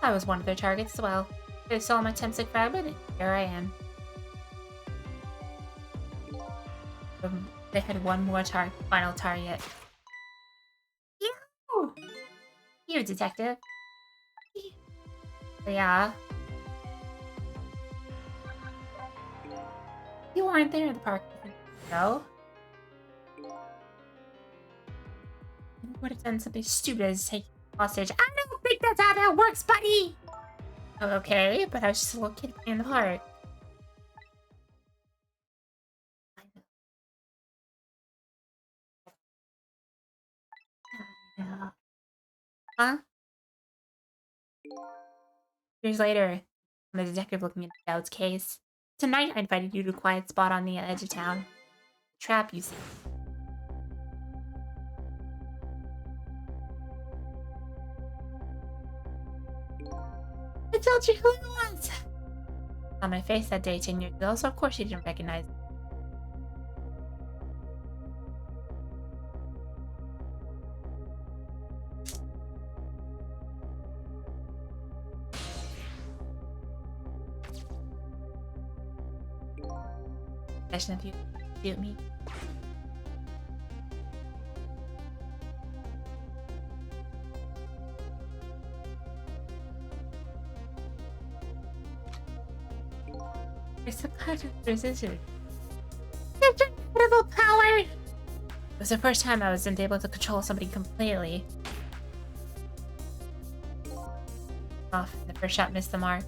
I was one of their targets as well. They saw my Temsic fragment and here I am. They had one more final target. You! You, detective. Yeah. You weren't there in the park. No? You would have done something stupid as taking hostage. I don't think that's how that works, buddy! Okay, but I was just a little kid in the park. I know. Huh? Years later, I'm a detective looking into Dowd's case. Tonight, I invited you to a quiet spot on the edge of town. Trap, you see. I told you who it was! On my face that day 10 years ago, so of course you didn't recognize me. Possession of you shoot me. There's some kind of resistance. Such incredible power! It was the first time I wasn't able to control somebody completely. Off, the first shot missed the mark.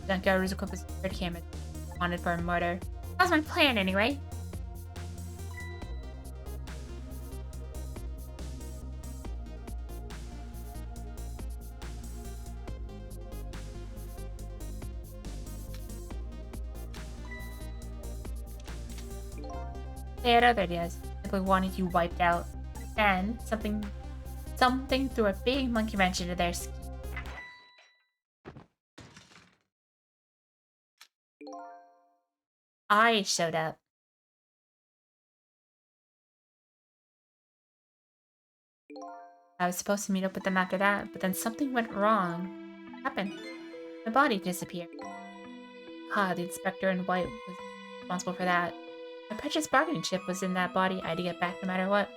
Junkyard was equipped with security cameras. Wanted for a murder. That was my plan anyway. They had other ideas. Simply wanted you wiped out. Then something threw a big monkey wrench into their scheme. I showed up. I was supposed to meet up with them after that, but then something went wrong. What happened? My body disappeared. The inspector in white was responsible for that. My precious bargaining chip was in that body. I had to get back no matter what.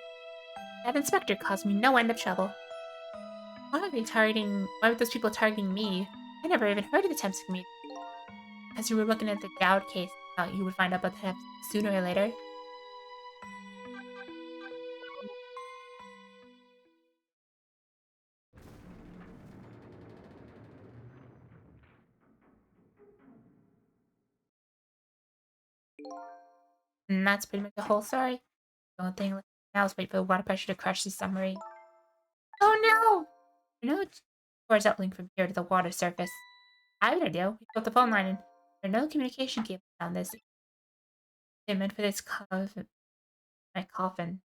That inspector caused me no end of trouble. Why were those people targeting me? I never even heard of the Thames community. As you were looking at the Dowd case, I thought you would find out about that sooner or later. And that's pretty much the whole story. The only thing left now is wait for the water pressure to crush the submarine. Oh no! No towards uplink from here to the water surface. I have an idea. We built the phone line and there are no communication cables on this. They meant for this coffin. My coffin.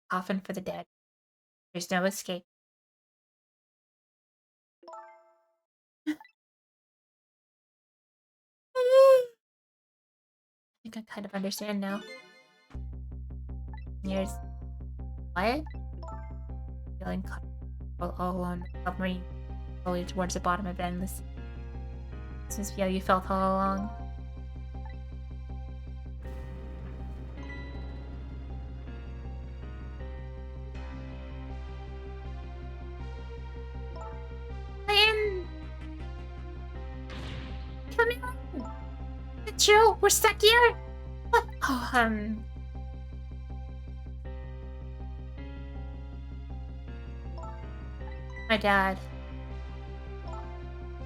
Coffin for the dead. There's no escape. I think I kind of understand now. Here's what? Feeling caught all alone, submarine, slowly towards the bottom of endless. This must be how you felt all along. Come in. Is it true? We're stuck here? What? Oh, My dad.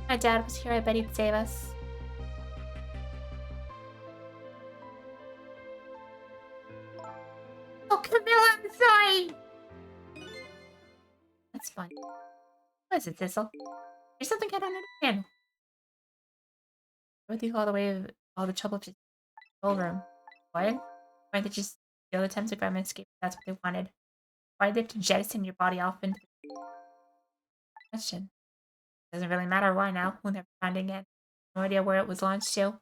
My dad was here. I bet he'd save us. Oh, Camilla, I'm sorry! That's fine. What is it, Thistle? There's something I don't understand. With you all the trouble to the whole room. What? Why did they just steal the Thames grab and escape? That's what they wanted. Why did they have to jettison your body off into the question? Doesn't really matter why now. We'll never find it again. No idea where it was launched to.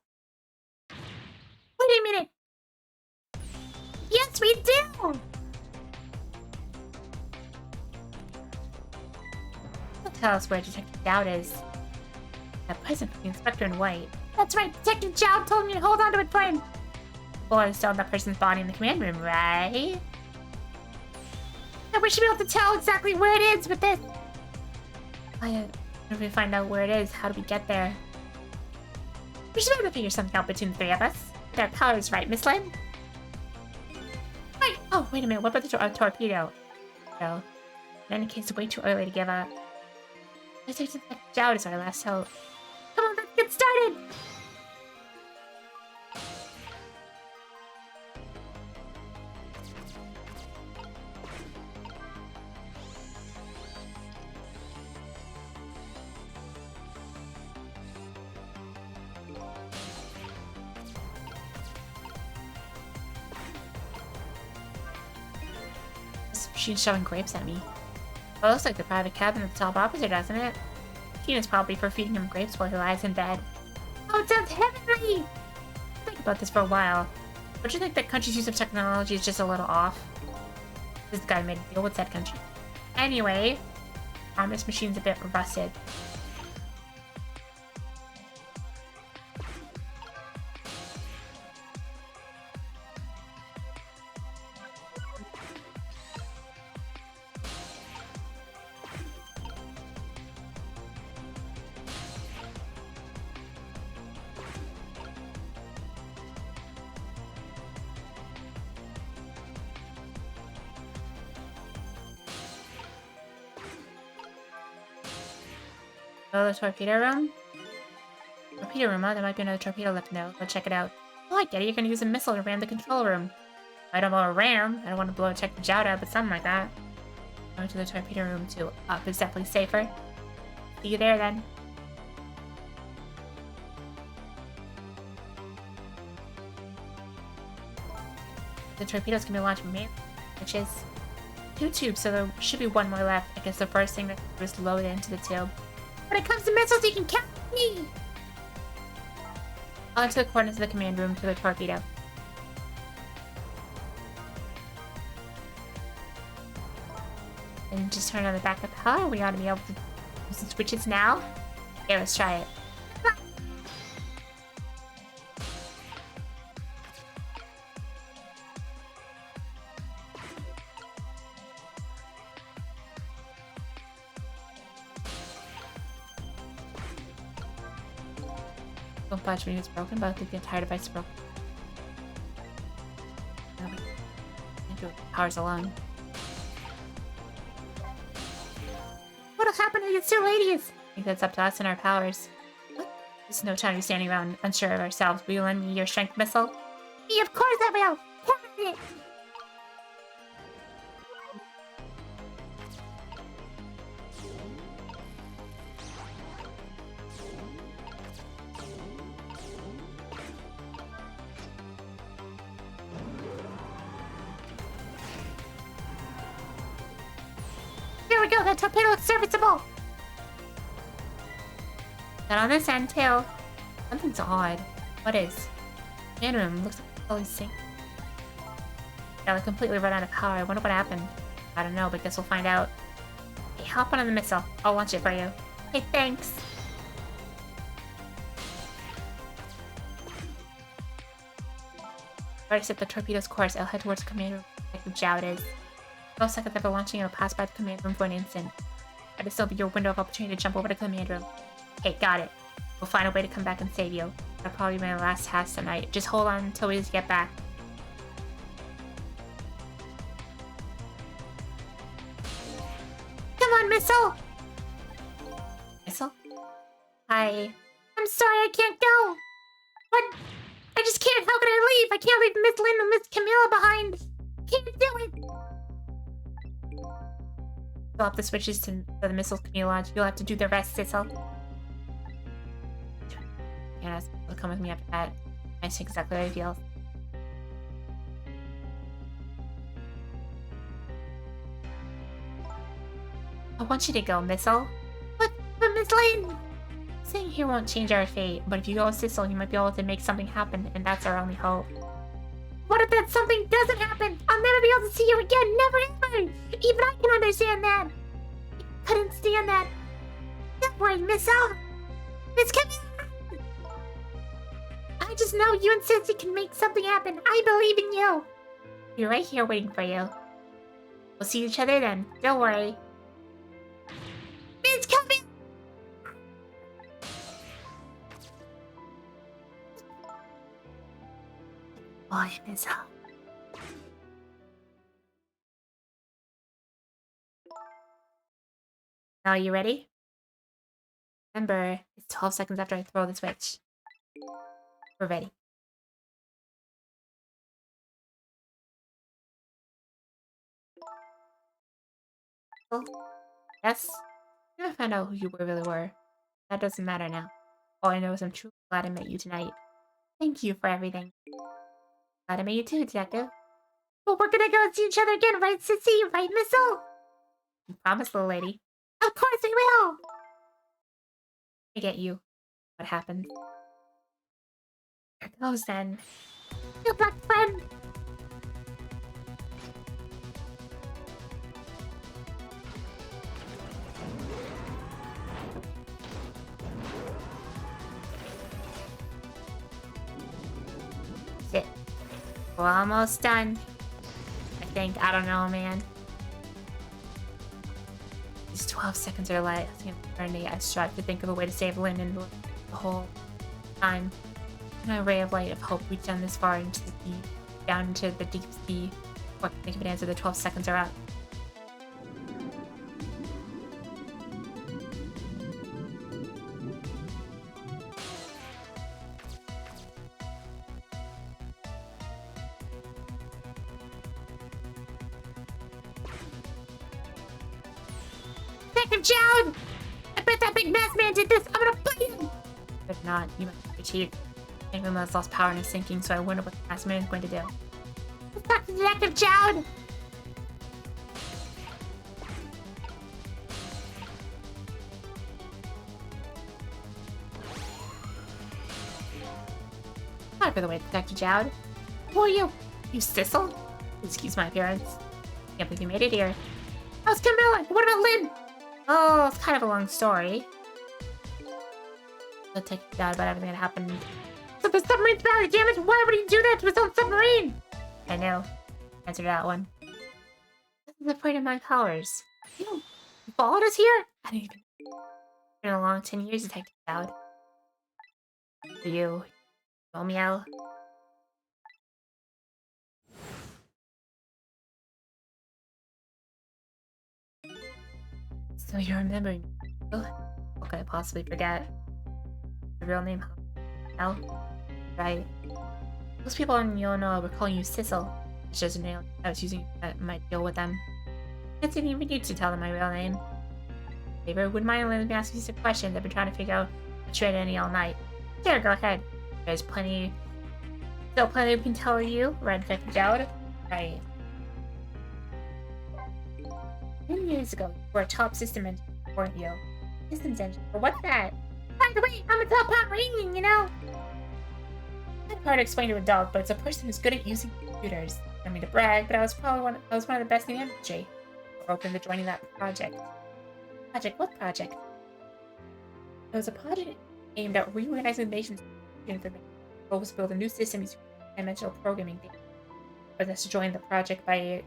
Wait a minute! Yes, we do! tell us where Detective Dowd is. That present for the inspector in white. That's right, Detective Dowd told me to hold on to it for him. Well, still that person's body in the command room, right? And we should be able to tell exactly where it is with this. If we find out where it is, how do we get there? We should be able to figure something out between the three of us. Their powers, right, Miss Lynn? Right. Oh, wait a minute. What about the torpedo? No. In any case, it's way too early to give up. Detective Dowd is our last hope. Come on, let's get started! She's shoving grapes at me. Well, it looks like the private cabin at the top opposite, doesn't it? Keena's probably for feeding him grapes while he lies in bed. Oh, it sounds heavenly! Think about this for a while. Don't you think that country's use of technology is just a little off? This guy made a deal with that country. Anyway, this machine's a bit rusted. Oh, the torpedo room? Torpedo room, huh? There might be another torpedo left now. Let's check it out. Oh, I get it. You're gonna use a missile to ram the control room. I don't want to ram. I don't want to blow Detective Dowd out, but something like that. Go to the torpedo room too. Up is definitely safer. See you there then. The torpedoes can be launched from me, which is 2 tubes, so there should be 1 more left. I guess the first thing that was load it into the tube. When it comes to missiles, you can count me! I'll enter the coordinates of the command room to the torpedo. And just turn on the backup power. We ought to be able to use the switches now. Okay, let's try it. Don't flash when it's broken, but I think the entire device is broken. No, we can't do it with powers alone. What'll happen if it's too late? I think that's up to us and our powers. What? There's no time to be standing around unsure of ourselves. Will you lend me your strength missile? Me, of course I will! Come on, There we go, that torpedo looks serviceable! And on this end, too. Something's odd. What is? Command room looks like it's always synced. Yeah, they completely run out of power. I wonder what happened. I don't know, but guess we'll find out. Hey, hop on the missile. I'll launch it for you. Hey, thanks! Already set the torpedo's course. I'll head towards the command room. Detective Dowd is. 12 seconds after launching, it'll pass by the command room for an instant. That'll still be your window of opportunity to jump over to the command room. Okay, got it. We'll find a way to come back and save you. That'll probably be my last task tonight. Just hold on until we get back. Come on, Missile! Missile? Hi. I'm sorry, I can't go! What? I just can't. How can I leave? I can't leave Miss Lynn and Miss Camilla behind. Can't do it. Fill up the switches so the missiles can be launched. You'll have to do the rest, Sissel. Yeah, ask people to come with me after that. I see exactly how I feel. I want you to go, Missile. But Miss Lynn! Staying here won't change our fate, but if you go with Sissel, you might be able to make something happen, and that's our only hope. What if that something doesn't happen? I'll never be able to see you again, never ever! Even I can understand that! I couldn't stand that. for it, Missile! It's coming! I just know you and Sissy can make something happen. I believe in you! We're right here waiting for you. We'll see each other then. Don't worry. It's coming! Boy, Missile. Now, are you ready? Remember, it's 12 seconds after I throw the switch. We're ready. Well, yes? I'm gonna find out who you really were. That doesn't matter now. All I know is I'm truly glad I met you tonight. Thank you for everything. Glad I met you too, Detective. Well, we're gonna go see each other again, right, Sissy? Right, Missile? You promised, little lady. Of course we will! I get you. What happened? Here goes then. Good luck, friend! Shit. We're almost done. I think. I don't know, man. These 12 seconds are like an eternity. I strive to think of a way to save Lynn and the whole time. My ray of light of hope reached down this far into the deep, down into the deep sea. What can I think of an answer? The 12 seconds are up. Detective Jowd! I bet that big masked man did this! I'm gonna bite him! If not, you might be cheated. Maybe has lost power and is sinking, so I wonder what the masked man is going to do. Let's talk to Detective Jowd! Hi, by the way, Detective Jowd. Who are you? You Sissel? Excuse my appearance. Can't believe you made it here. How's Camilla? What about Lynn? Oh, it's kind of a long story. Detective Jowd about everything that happened. So the submarine's badly damaged? Why would he do that to his own submarine? I know. Answer that one. This is the point of my powers. You followed us here? I didn't even... It's been a long 10 years, Detective Jowd. For you, Romeo. So you're remembering me. What could I possibly forget? Your real name? Al? Right. Most people in Yono were calling you Sissel. It's just a name I was using that might deal with them. I didn't even need to tell them my real name. Favor, wouldn't mind letting me ask you some questions. I've been trying to figure out what's right any all night. Sure, go ahead. There's still plenty we can tell you, Red Detective Jowd. Right. 10 years ago, you were a top system engineer, weren't you? Systems engineer? What's that? By the way, I'm a top Pomeranian, you know? It's hard to explain to a dog, but it's a person who's good at using computers. I don't mean to brag, but I was one of the best in the industry. We're open to joining that project. Project? What project? It was a project aimed at reorganizing the nation's information. The goal was to build a new system using dimensional programming data. But us to join the project by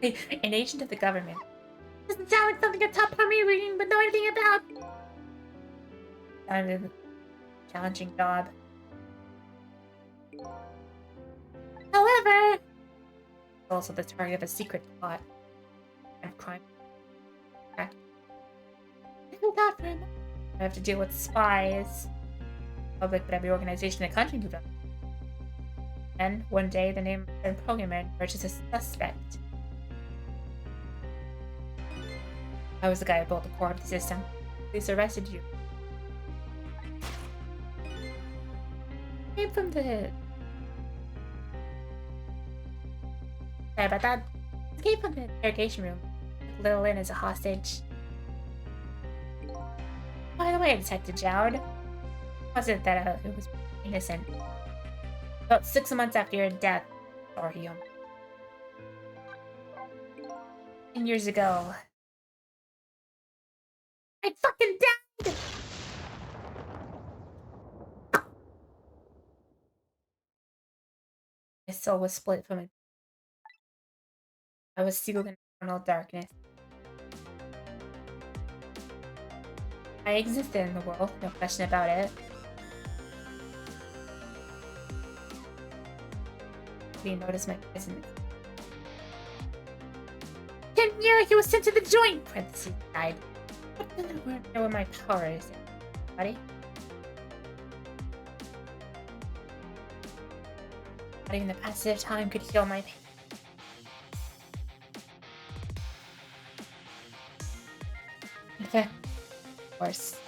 an agent of the government. Doesn't sound like something a top Pomeranian would know anything about. Sounded a challenging job. However, it's also the target of a secret plot and crime. I thought for a moment I have to deal with spies, public, but every organization in the country moved on. And one day, the name of the programmer emerged as a suspect. I was the guy who built the core of the system. Police arrested you. Came from the... Sorry about that. Escaped from the interrogation room. Took Little Lynn as a hostage. By the way, Detective Jowd, wasn't that it was innocent? About 6 months after your death, or 10 years ago, I fucking died! My soul was split from it. I was sealed in eternal darkness. I existed in the world, no question about it. Nobody noticed my presence. Didn't hear he was sent to the joint! Parentheses died. What the hell know where my power is? Buddy? Not even the passage of time could heal my pain. In fact, worse.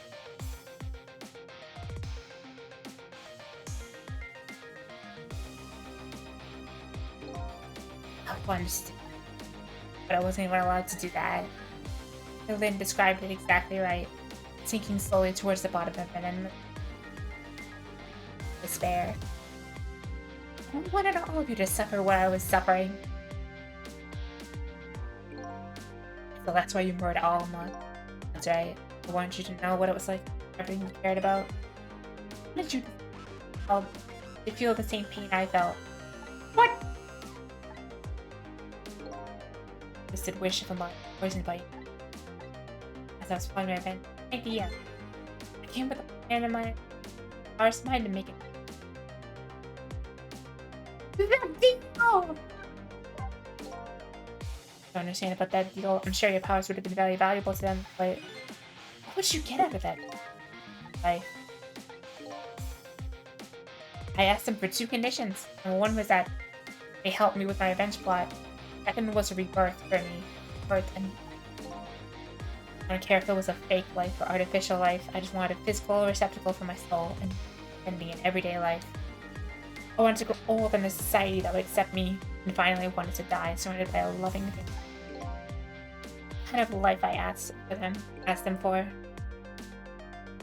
I wanted to, but I wasn't even allowed to do that. Lynn described it exactly right, sinking slowly towards the bottom of it and despair. I wanted all of you to suffer what I was suffering. So that's why you murdered Alma. That's right. I wanted you to know what it was like, everything you cared about. I wanted you to feel the same pain I felt. What? Twisted wish of a mind, poisoned by you. As I was planning my event, idea. I came with a plan in my arse mind to make it. That deal! I don't understand about that deal. I'm sure your powers would have been very valuable to them, but what would you get out of that? I asked them for two conditions. And one was that they helped me with my revenge plot. Second was a rebirth for me. And I don't care if it was a fake life or artificial life. I just wanted a physical receptacle for my soul and be an everyday life. I wanted to grow old in a society that would accept me, and finally I wanted to die, surrounded by a loving family. The kind of life I asked them for,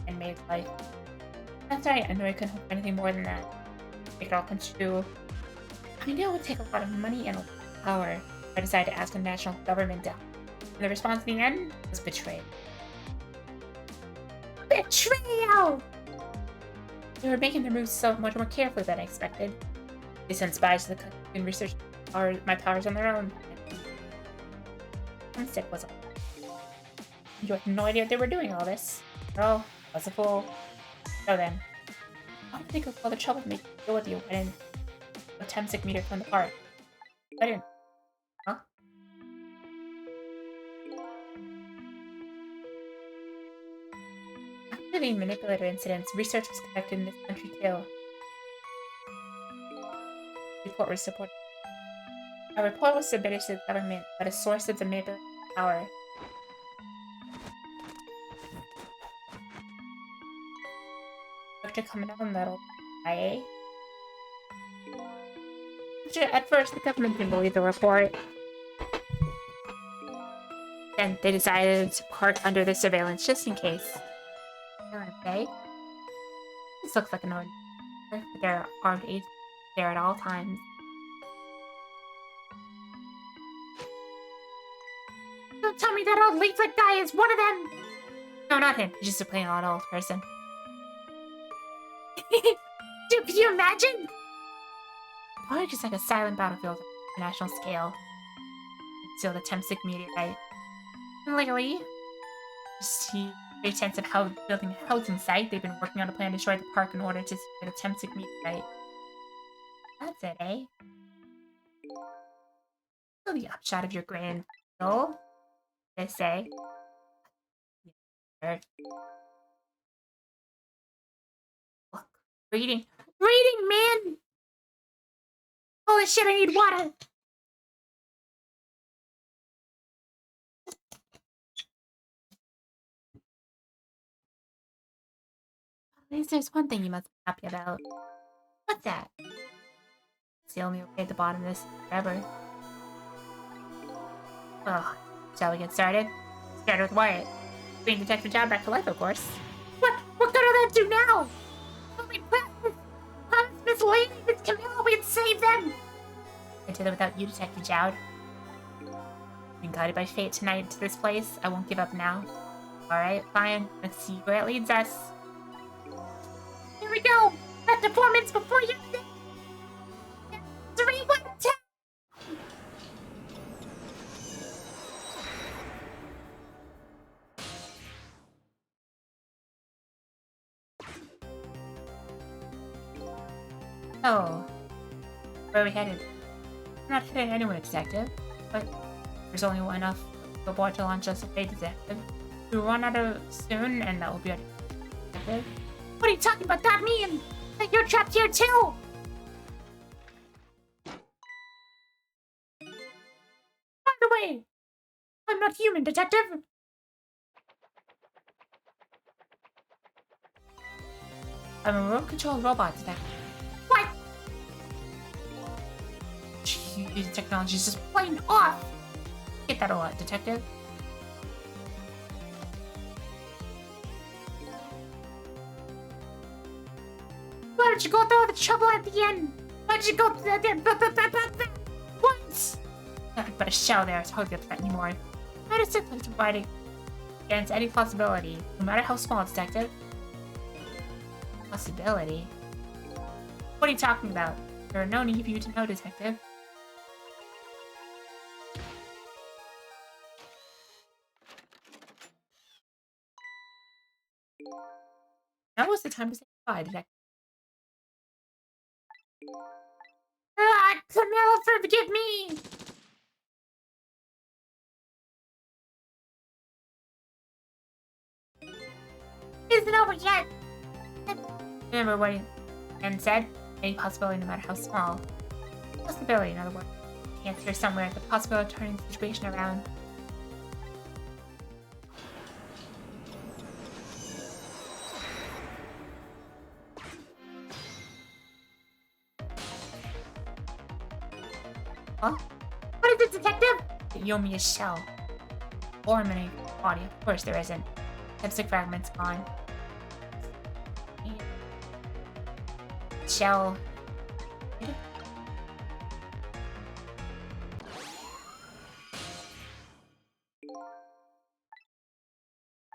and made life. That's right, I knew I couldn't hope for anything more than that. Make it all come true. I knew it would take a lot of money and a lot of power. I decided to ask the national government down. And the response in the end was betrayal. Betrayal! They were making their moves so much more carefully than I expected. They sent spies to the country and researched my powers on their own. I'm sick, was all. You had no idea they were doing all this. Oh, I was a fool. So then, why did they go all the trouble to make me deal with you? I didn't attempt to meet her from the park. I didn't. Huh? After the manipulator incidents, research was conducted in this country too. Report was supported. A report was submitted to the government about a source of the manipulator power. Dr. Kamino Metal IA. At first, the government didn't believe the report. Then they decided to park under the surveillance just in case. Okay. This looks like an ordinary. There are armed agents there at all times. Don't tell me that old leaflet guy is one of them! No, not him. He's just a plain old person. Dude, can you imagine? Probably just like a silent battlefield on a national scale. Still the Temsic meteorite. And lately, just see a sense of how building a housing site. They've been working on a plan to destroy the park in order to secure the Temsic meteorite. That's it, eh? Still the upshot of your grand goal, they say. Look, reading, man! Holy shit, I need water! At least there's one thing you must be happy about. What's that? It's the only way at the bottom of this forever. Oh, shall we get started? Started with Wyatt. Bring Detective John back to life, of course. What good will that do now? We promised Miss Lady, Miss Camilla, we'd save them! I did it without you, Detective Jowd. Being guided by fate tonight to this place, I won't give up now. Alright, fine. Let's see where it leads us. Here we go! That performance before you... 3, 1, 10! Oh. Where are we headed? We're not headed anywhere, detective. But there's only enough billboard to launch us a fake detective. We'll run out of soon, and that will be our detective. What are you talking about? That mean that you're trapped here too! By the way, I'm not human, detective. I'm a remote-controlled robot, detective. What? Jeez, technology's just plain off. Get that a lot, detective. Why did you go through all the trouble at the end? Why did you go through that once? Nothing but a shell there. It's hardly a threat anymore. I just simply fighting against any possibility, no matter how small, detective. Possibility? What are you talking about? There are no need for you to know, detective. Now was the time to say goodbye, detective. Camilla, forgive me! Isn't over yet! Remember what Anne said? Any possibility, no matter how small. Possibility, in other words. Cancer somewhere, the possibility of turning the situation around. Huh? What is it, detective? You owe me a shell. Or a mini body. Of course there isn't. Lipstick fragment's gone. Shell.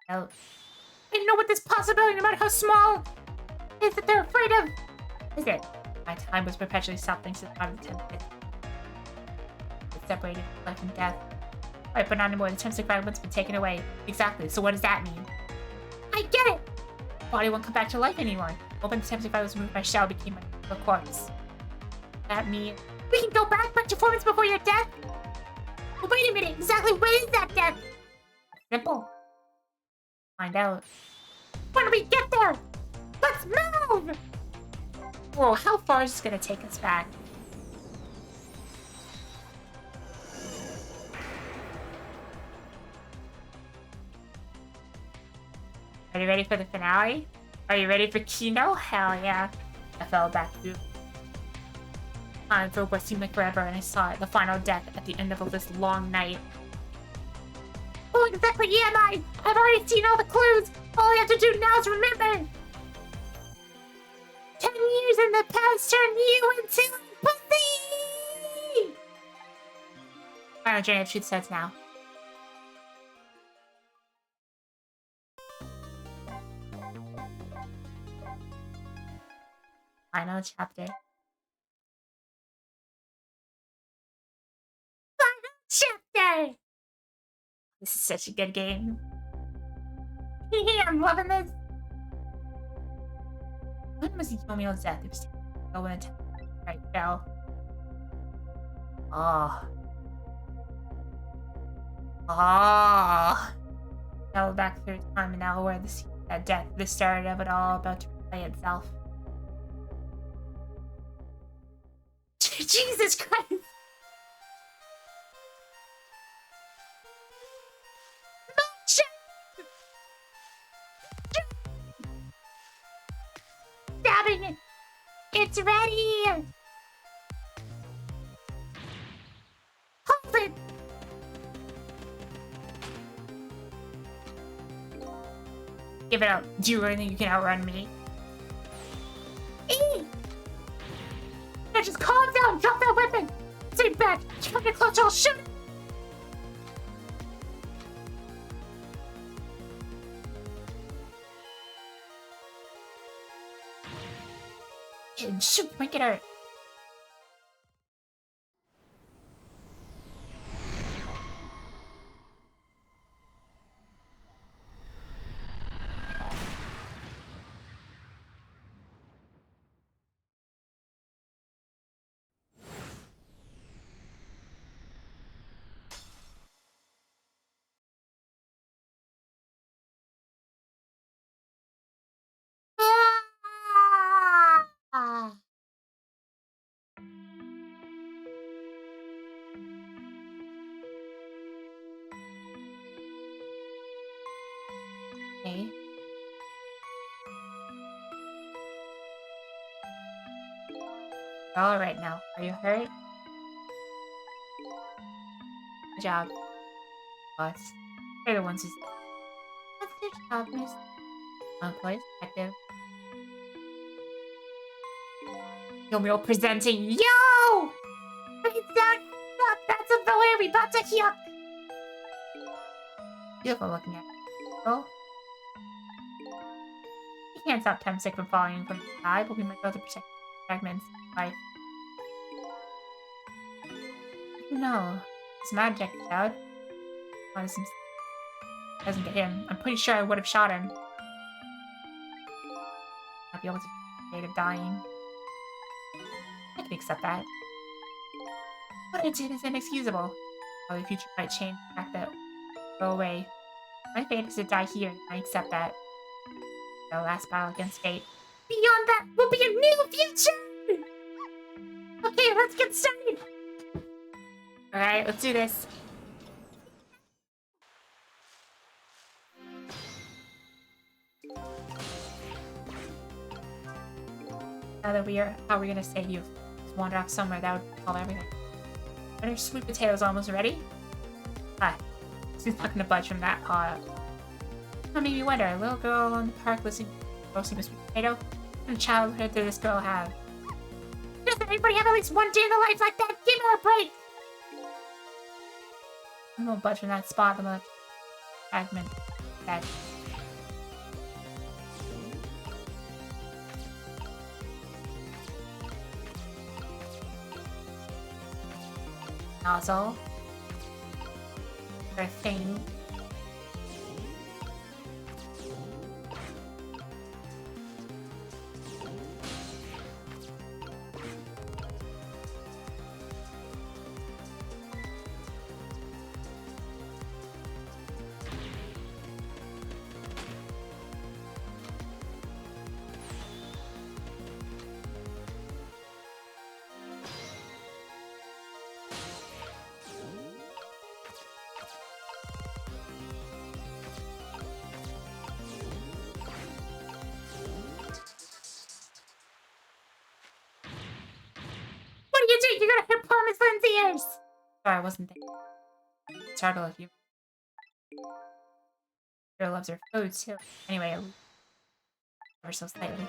Oh. I know what this possibility, no matter how small, is that they're afraid of. Is it? My time was perpetually stopped thanks to the time of the 10 minutes. It's separated life and death. Right, but not anymore. The Temstic fragment's been taken away. Exactly. So what does that mean? I get it! Body won't come back to life anymore. Open the Temstic fragment was removed, my shell became a corpse. That means we can go back to performance before your death? Well, wait a minute. Exactly what is that death? Simple. Find out. When do we get there? Let's move! Whoa, how far is this gonna take us back? Are you ready for the finale? Are you ready for Kino? Hell yeah. I fell back through. Time for what seemed like forever, and I saw it, the final death at the end of this long night. Who exactly am I? I've already seen all the clues. All I have to do now is remember. 10 years in the past turned you into a pussy! Final journey of truth starts now. Final chapter. Final chapter! This is such a good game. I'm loving this. When was Yomiyo's death? It was when it right fell. Oh. Ah. Now back through time and now where that death, the start of it all, about to replay itself. Jesus Christ! Stabbing it! It's ready! Hold it! Give it up. Do you really think you can outrun me? Now just calm down! Drop that weapon! Stay back! Come get close, I'll shoot it! it. Shoot, might get hurt. Ah! Okay. All right now. Are you hurt? Good job, boss. They're the ones who's. That's their job, miss. Police detective. Yo, presenting. Yo! It's that. That's a way we about to heal. Beautiful looking at. Oh. You can't stop Temsick from falling from the sky, but we might be able to protect fragments of life. No. It's mad check it out. Doesn't get him. I'm pretty sure I would have shot him. Not be able to state of dying. I can accept that. What I did is inexcusable. While the future might change the fact that go away. My fate is to die here, and I accept that. The last battle against fate. Beyond that will be a new future! Okay, let's get started! Alright, let's do this. Now that how are we gonna save you? Just wander off somewhere that would solve everything. Are your sweet potatoes almost ready? Ah, she's not gonna budge from that pot. That made me wonder, a little girl in the park listening roasting a sweet potato? What kind of childhood did this girl have? Doesn't everybody have at least one day in their life like that? Give her a break! I'm gonna budge from that spot. I'm gonna fragment that. Nozzle. Or thing. You're gonna hit Palmer's Lynn's ears! Sorry, I wasn't there. Startle if you. Girl loves her food too. Anyway, ever so slightly.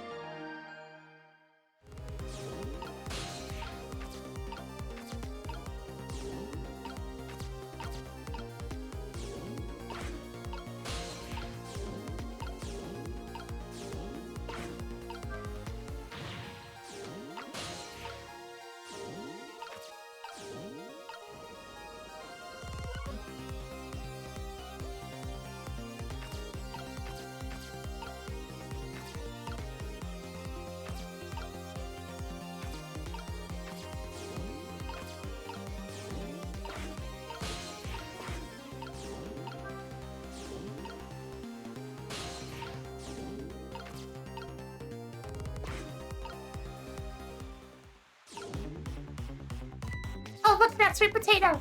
Oh, look at that sweet potato!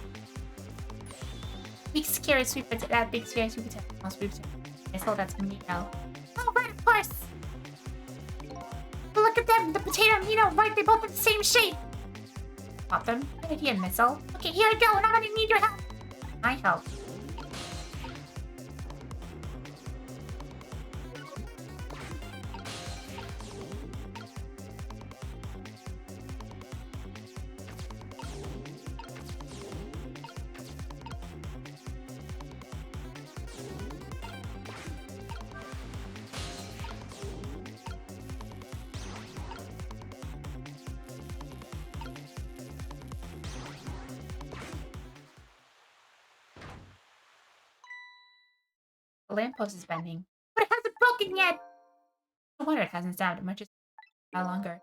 Big scary sweet potato. That big scary sweet potato. Oh, sweet potato. I thought that's Nino. Oh, right, of course! But look at them! The potato and Nino, right? They both have the same shape! Pop them. Good idea, missile. Okay, here I go, and I'm gonna need your help. My help. The lamppost is bending. But it hasn't broken yet! No wonder it hasn't stopped. It might just no longer.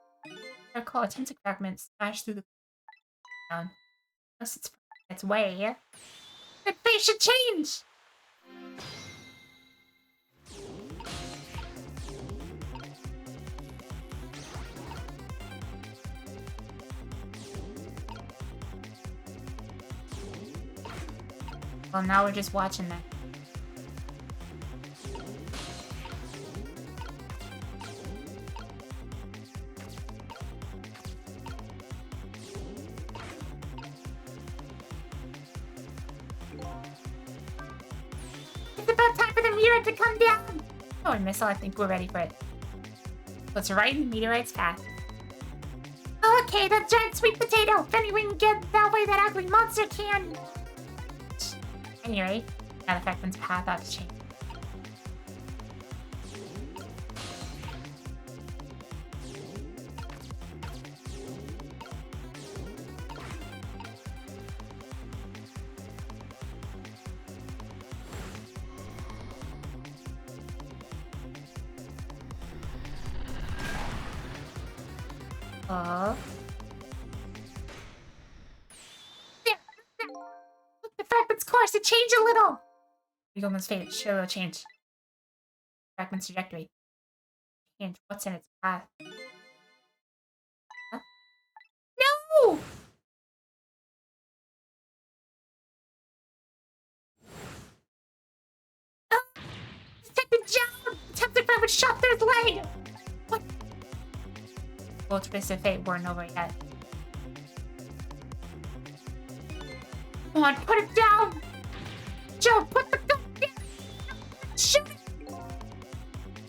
I recall attempts at fragments smash through the ground. Unless it's its way. The face should change! Well, now we're just watching that. It's about time for the meteorite to come down! Oh, and Missile, I think we're ready for it. Let's right in the meteorite's path. Oh, okay, that giant sweet potato! If anyone can get that way that ugly monster can! Anyway, now the fragment's path ought to change. Oh. The fragment's course, it changed a little! We almost faded. Show it'll change. Fragment's trajectory. Change. What's in its path? Huh? No! Oh! Detective John! Attempted fragment shot through his leg! What? Well, twist of fate weren't over yet. Come on, put it down! Joe, put the gun down! Shoot it! I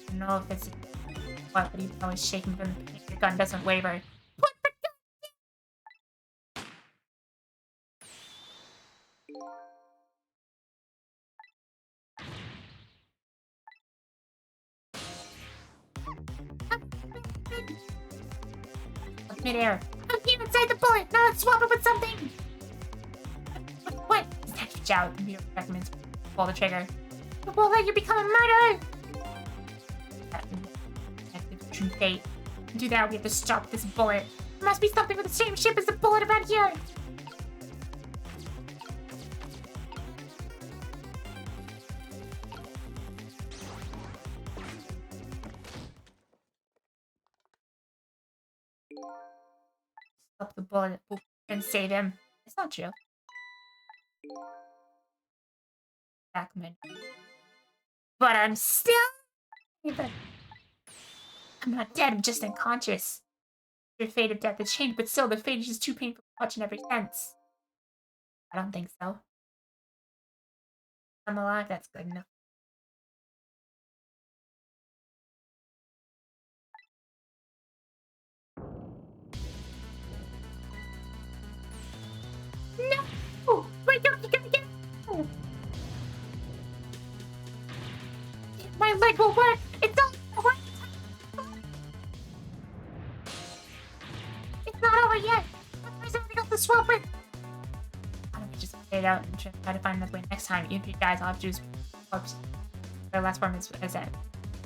don't know if it's what, but even though it's shaking from the pain, the gun doesn't waver. Put the gun down! What's midair? I'm here inside the bullet! Now let's swap it with something! What? Detective Zhao, the computer recommends pull the trigger. It won't let you become a murderer! Detective True Fate. To do that, we have to stop this bullet. There must be something with the same shape as the bullet about here! Stop the bullet and save him. It's not true. Backman. But I'm still... I'm not dead, I'm just unconscious. Your fate of death has changed, but still, the fate is just too painful to watch in every sense. I don't think so. I'm alive, that's good enough. No! Wait, don't you gonna get... My leg will work! It's all work! It's not over yet! There's something else to swap with! Why don't we just play it out and try to find another way next time? Even if you guys all have to use corpse. Their last form is that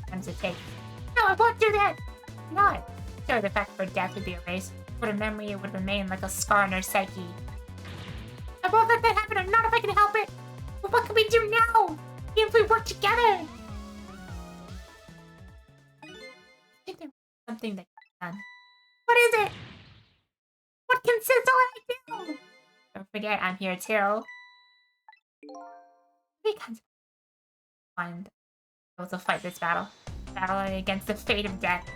times it takes. No, I won't do that! Not. Sure, the fact for death would be erased, but a memory it would remain like a scar in her psyche. I won't let that happen, or not if I can help it! But what can we do now? Even if we work together! I think there's something that can be done. What is it? What can Sizzle I do? Don't forget, I'm here too. We can find able to fight this battle. Battling against the fate of death.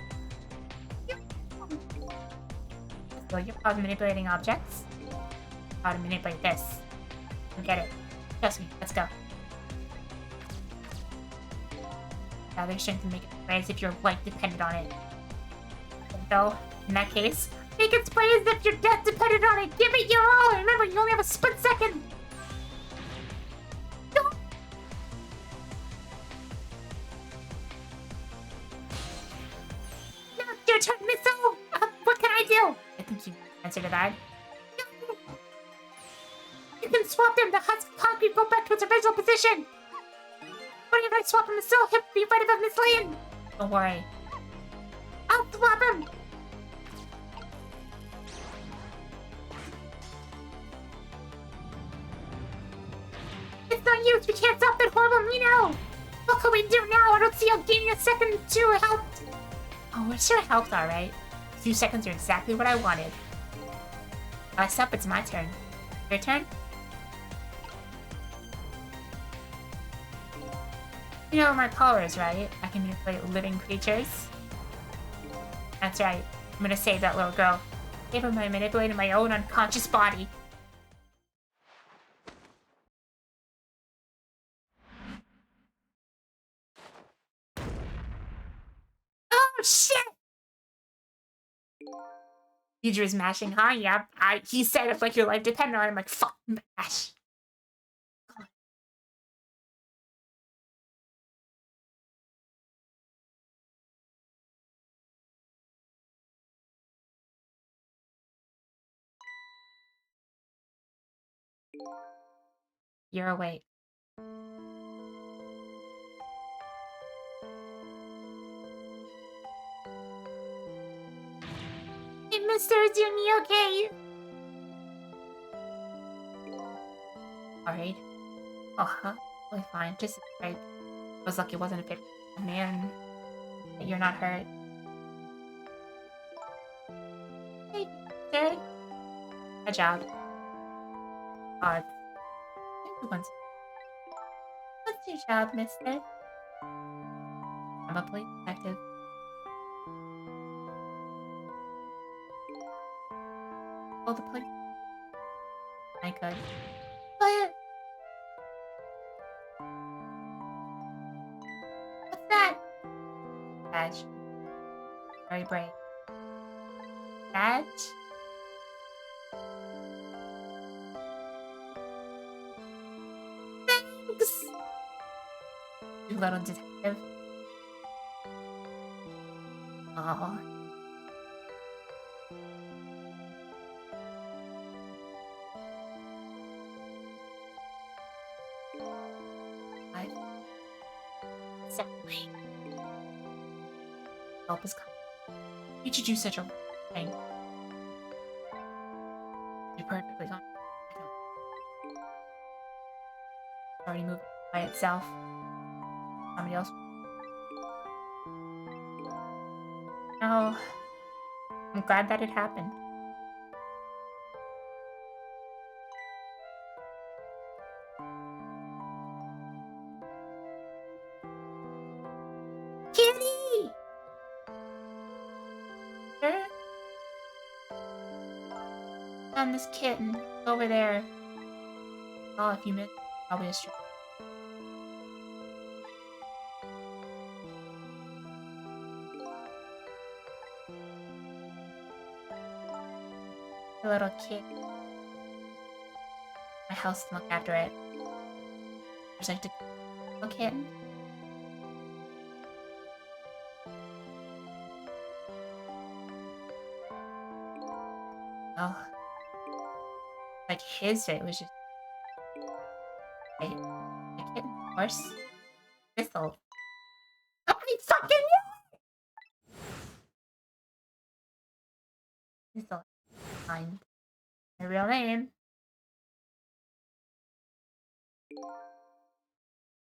So you're probably manipulating objects. How to manipulate this. Forget it. Trust me, let's go. Gather strength and make it play as if your life depended on it. So, in that case, make it play as if your death depended on it. Give it your all. And remember, you only have a split second. No. Now it's your turn, Missile. What can I do? I think you answer to that. You can swap them. The husk concrete go back to its original position. But funny if I swap him to still hip be fight above Miss Lane. Don't worry. I'll swap him. It's no use. We can't stop that horrible Mino. What can we do now? I don't see how gaining a second to help. Oh, it sure helped, alright. A few seconds are exactly what I wanted. Last up, it's my turn. Your turn? You know my powers, right? I can manipulate living creatures. That's right. I'm gonna save that little girl. Save her by manipulating my own unconscious body. Oh, shit! Yuji's mashing, huh? Yeah, he said if like your life depended on it. I'm like, fuck, mash. You're awake. Hey, Mr. Izumi, okay? Alright. Oh, totally fine. Just right. I was lucky it wasn't a bit man. That you're not hurt. Hey, sir. Good job. What's your job, mister? I'm a police detective. Oh, the police. I could. But... what's that? Badge. Very brave. Badge? Thanks! You little detective. Oh. Exactly. Help is coming. You should do such a thing. You're perfectly fine. Already moved by itself. Somebody else. No. I'm glad that it happened. Kitty! Sure? Found this kitten over there. Oh, if you missed, probably a street. The little kid. My house to look after it. There's like the little kitten. Oh. Like his it was just a kitten. Horse. Whistle. Oh my fucking whistle. Find my real name.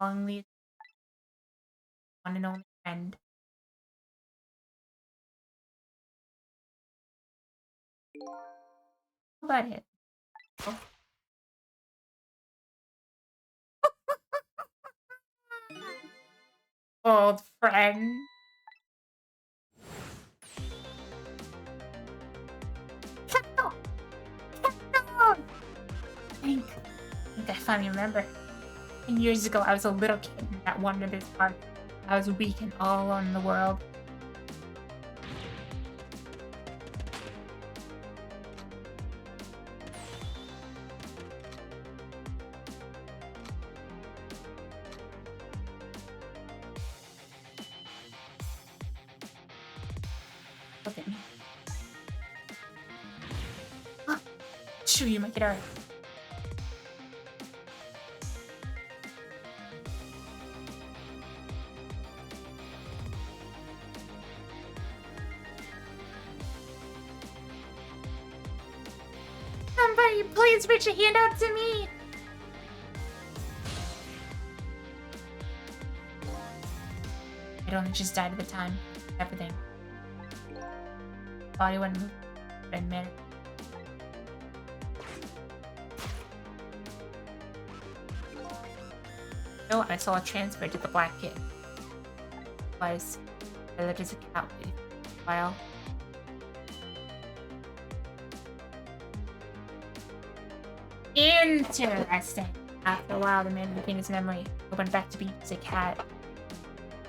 Longleaf. One and only friend. How about it? Oh. Old friend. Kettle! Kettle! I think I finally remember. 10 years ago, I was a little kid that wandered this park. I was weak and all alone in the world. Look at me. Ah, shoo, you might get hurt. Sorry, please reach a hand out to me. I don't think she's died at the time. Everything. Body wouldn't move in a minute. No, I saw a transfer to the black kid. Was I lived as a cat for a while. Interesting. After a while, the man retained his memory. He went back to being as a cat.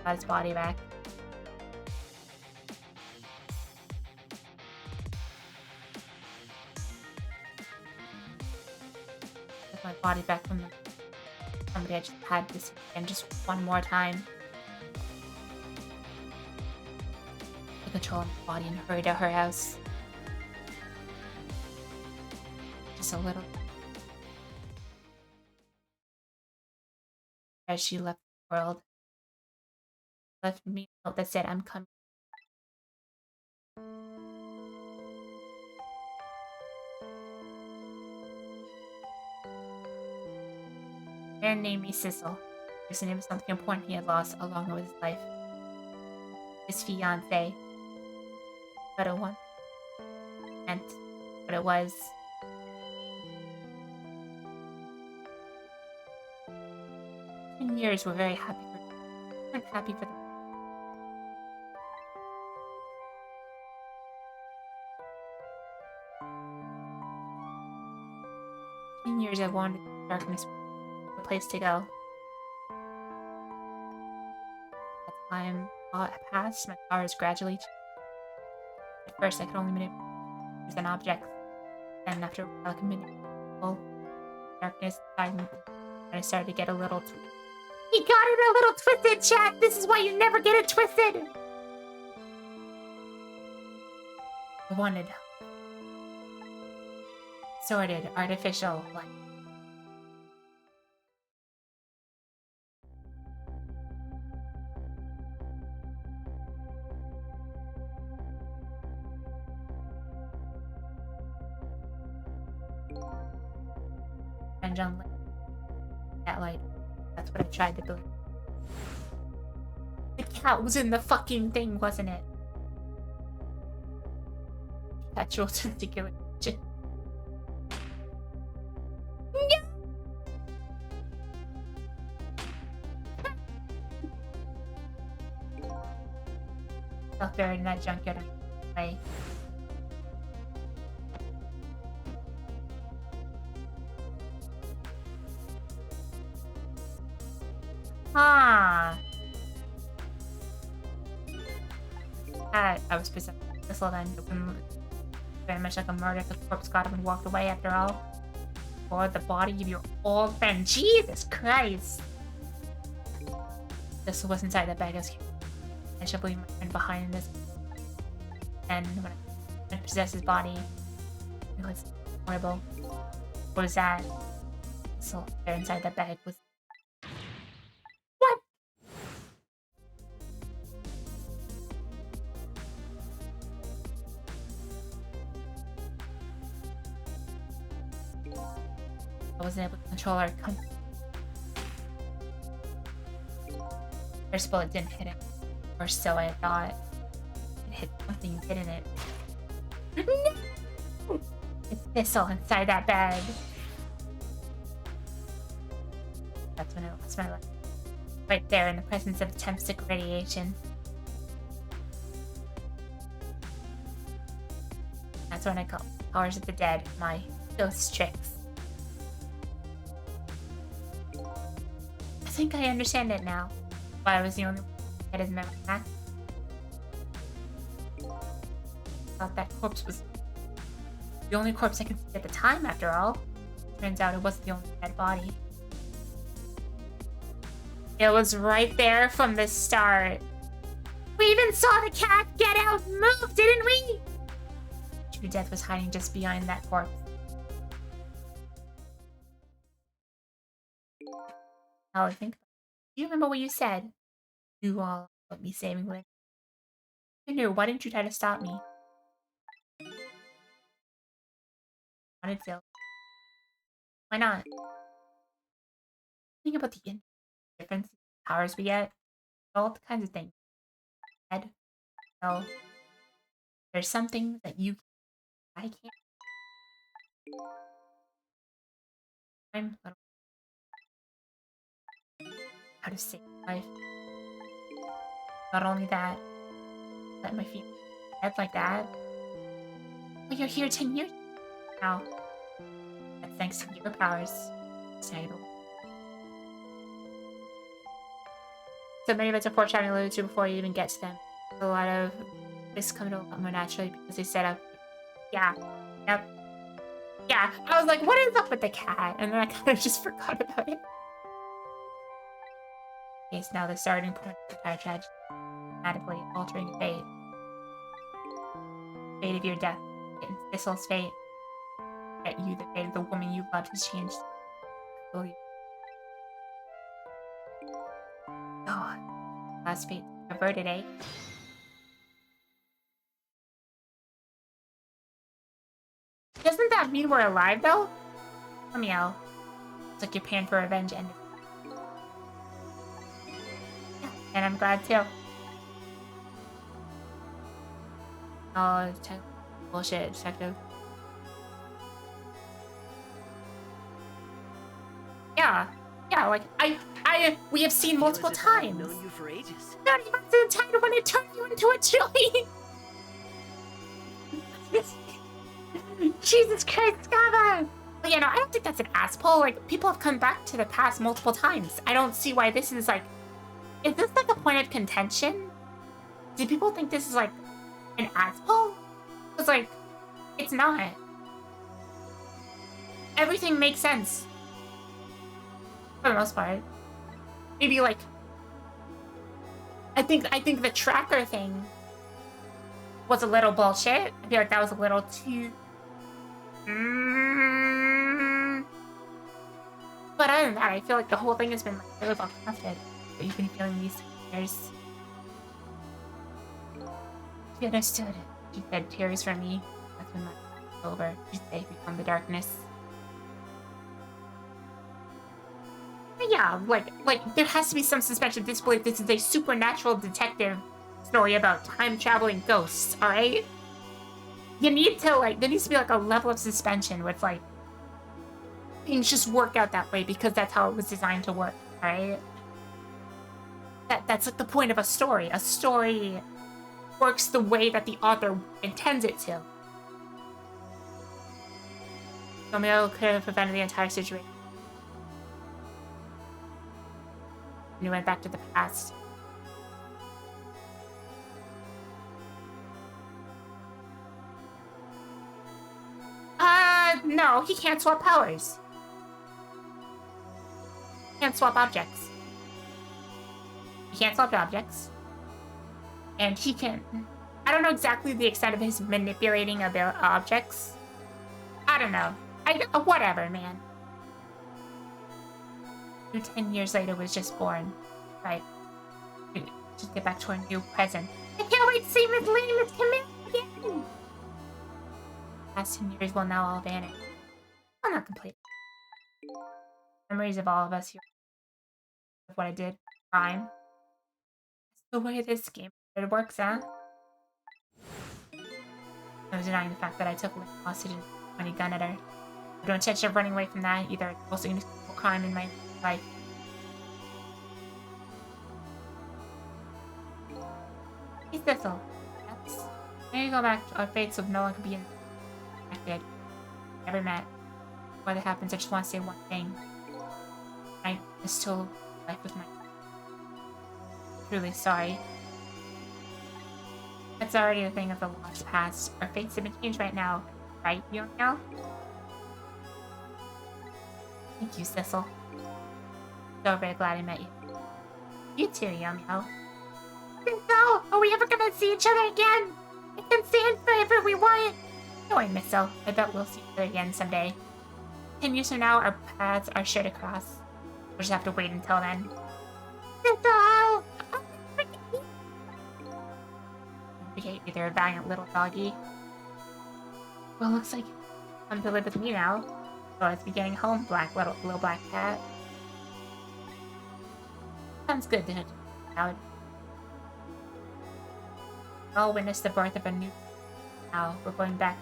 Got his body back. Took my body back from somebody I just had this again just one more time. Took control of my body and hurried out her house. Just a little. As she left the world. Left me a note that said, I'm coming. A man named me Cecil. His name was something important he had lost along with his life. His fiancée. But it wasn't. And what it was. 10 years were very happy for me. I'm happy for them. Years I wandered in the darkness, a place to go. As time passed, my powers gradually changed. At first, I could only manipulate an object, and after a while, I could manipulate people. Darkness inside me, and I started to get a little. He got it a little twisted, chat. This is why you never get it twisted. I wanted sorted, artificial, like. And John lit that light. That's what I tried to build. The cat was in the fucking thing, wasn't it? Perpetual testiculation. Self buried in that junkyard way. Ah. I was possessed this whole time. Very much like a murder. The corpse got up and walked away after all. Or the body of your old friend. Jesus Christ. This was inside the bag. I should leave my friend behind this. And when I possessed his body, it was horrible. What was that? So there inside that bag was. What? I wasn't able to control our company. First bullet didn't hit him. Or so I thought. It hit something, didn't it? No! It's Thistle inside that bag. That's when I lost my life. Right there in the presence of Tempsic radiation. That's when I call Powers of the Dead my ghost tricks. I think I understand it now. Why I was the only one who had his memory back. Thought that corpse was the only corpse I could see at the time, after all. Turns out it wasn't the only dead body. It was right there from the start. We even saw the cat get out and move, didn't we? True Death was hiding just behind that corpse. Now I think. Do you remember what you said? You all let me saving Lynn. I knew. Why didn't you try to stop me? wanted to. Why not? Think about the difference in powers we get. All kinds of things. Head. So there's something that I can't. I'm little how to save life. Not only that, let my feet head like that. Well, you're here 10 years now. That's thanks to your powers. Stable. So many of it's a foreshadowing alluded to before you even get to them. A lot of this comes a lot more naturally because they set up. Yeah. Yep. Yeah. I was like, what is up with the cat? And then I kind of just forgot about it. Okay, so now the starting point of the entire tragedy. Dramatically altering fate. Fate of your death. Thistle's fate. Yet you, the fate of the woman you loved, has changed. I believe. Oh, last fate averted, eh? Doesn't that mean we're alive, though? Meow. It's like your pan for revenge ended. Yeah, and I'm glad, too. Oh, bullshit, detective. Yeah. Yeah, like, we have seen multiple times. I've known you for ages. Not even the time when it turned you into a chili. Jesus Christ, Scava! But yeah, no, I don't think that's an asshole. Like, people have come back to the past multiple times. I don't see why this is like... Is this like a point of contention? Do people think this is like an asshole? Because like, it's not. Everything makes sense. For the most part. Maybe like... I think the tracker thing was a little bullshit. I feel like that was a little too... But other than that, I feel like the whole thing has been like, really well crafted. That you've been feeling these tears. She understood. She shed tears for me. That's when my life was over. She said become the darkness. But yeah, like there has to be some suspension of disbelief. This is a supernatural detective story about time-traveling ghosts, alright? You need to, like, there needs to be, like, a level of suspension with, like, things just work out that way because that's how it was designed to work, right? That's, like, the point of a story. A story works the way that the author intends it to. Romeo could have prevented the entire situation. And he went back to the past. No, he can't swap powers. He can't swap objects. He can't swap objects. And he can... I don't know exactly the extent of his manipulating of objects. I don't know. Whatever, man. 10 years later was just born. Right. Just get back to our new present. I can't wait to see Miss Lee and Miss Camille again! Past 10 years will now all vanish. Well, not complete. Memories of all of us here. Of what I did. Crime. That's the way this game works, huh? I was denying the fact that I took Lynn hostage and pointed a gun at her. I don't intention of running away from that, either also a crime in my life. He's Thistle. That's... There you go back. Our fates of no longer being connected. Never met. Before that happens, I just want to say one thing. I still life with my... Truly sorry. That's already a thing of the lost past. Our fates have been changed right now. Right, you know? Thank you, Thistle. So very glad I met you. You too, Yo-Yo. No! Are we ever gonna see each other again? I can stay in forever we want. Don't worry, Misso. I bet we'll see each other again someday. 10 years from now, our paths are sure to cross. We'll just have to wait until then. Misso! Don't forget, you're a valiant little doggy. Well, looks like Come to live with me now. So let's be getting home, little black cat. Sounds good, didn't it? Now, I'll witness the birth of a new. Now we're going back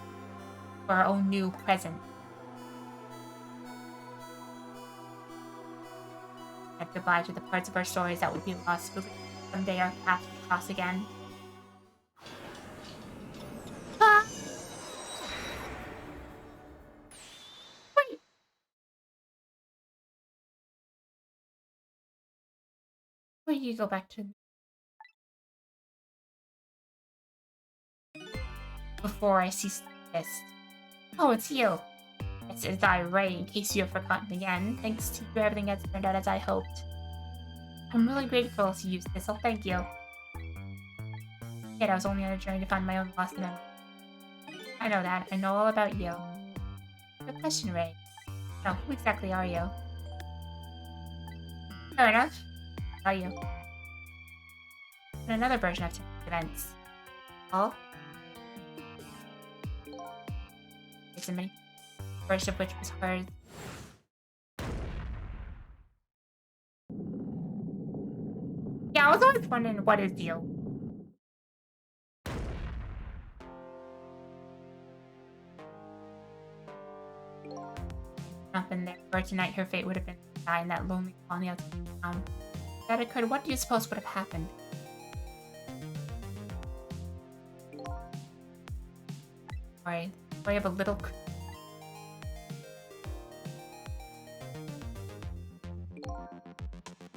for our own new present. And goodbye to the parts of our stories that will be lost. Someday our paths will cross again. Ah! Wait! Where do you go back to? Before I cease to exist. Oh, it's you. It's I, Ray, in case you have forgotten again. Thanks to you, everything has turned out as I hoped. I'm really grateful to you, Thistle. Thank you. Yet I was only on a journey to find my own lost memory. I know that. I know all about you. Good question, Ray. Now, who exactly are you? Fair enough. How are you? And another version of events. Oh? It's a mini. First of which was hers. Yeah, I was always wondering what is deal. Nothing there. For tonight, her fate would have been to die in that lonely colony outside of town. If that occurred, what do you suppose would have happened? Sorry, I have a little.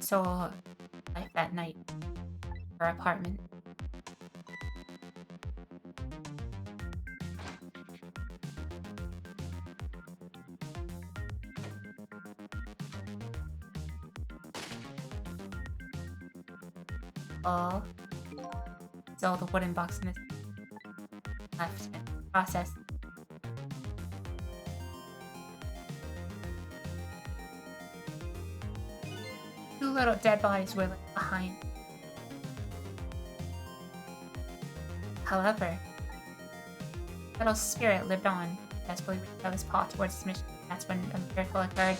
So, life that night, her apartment. Oh, so the wooden box in this left process. Two little dead bodies were left behind. However, the little spirit lived on, desperately reached out his paw towards his mission. That's when a miracle occurred.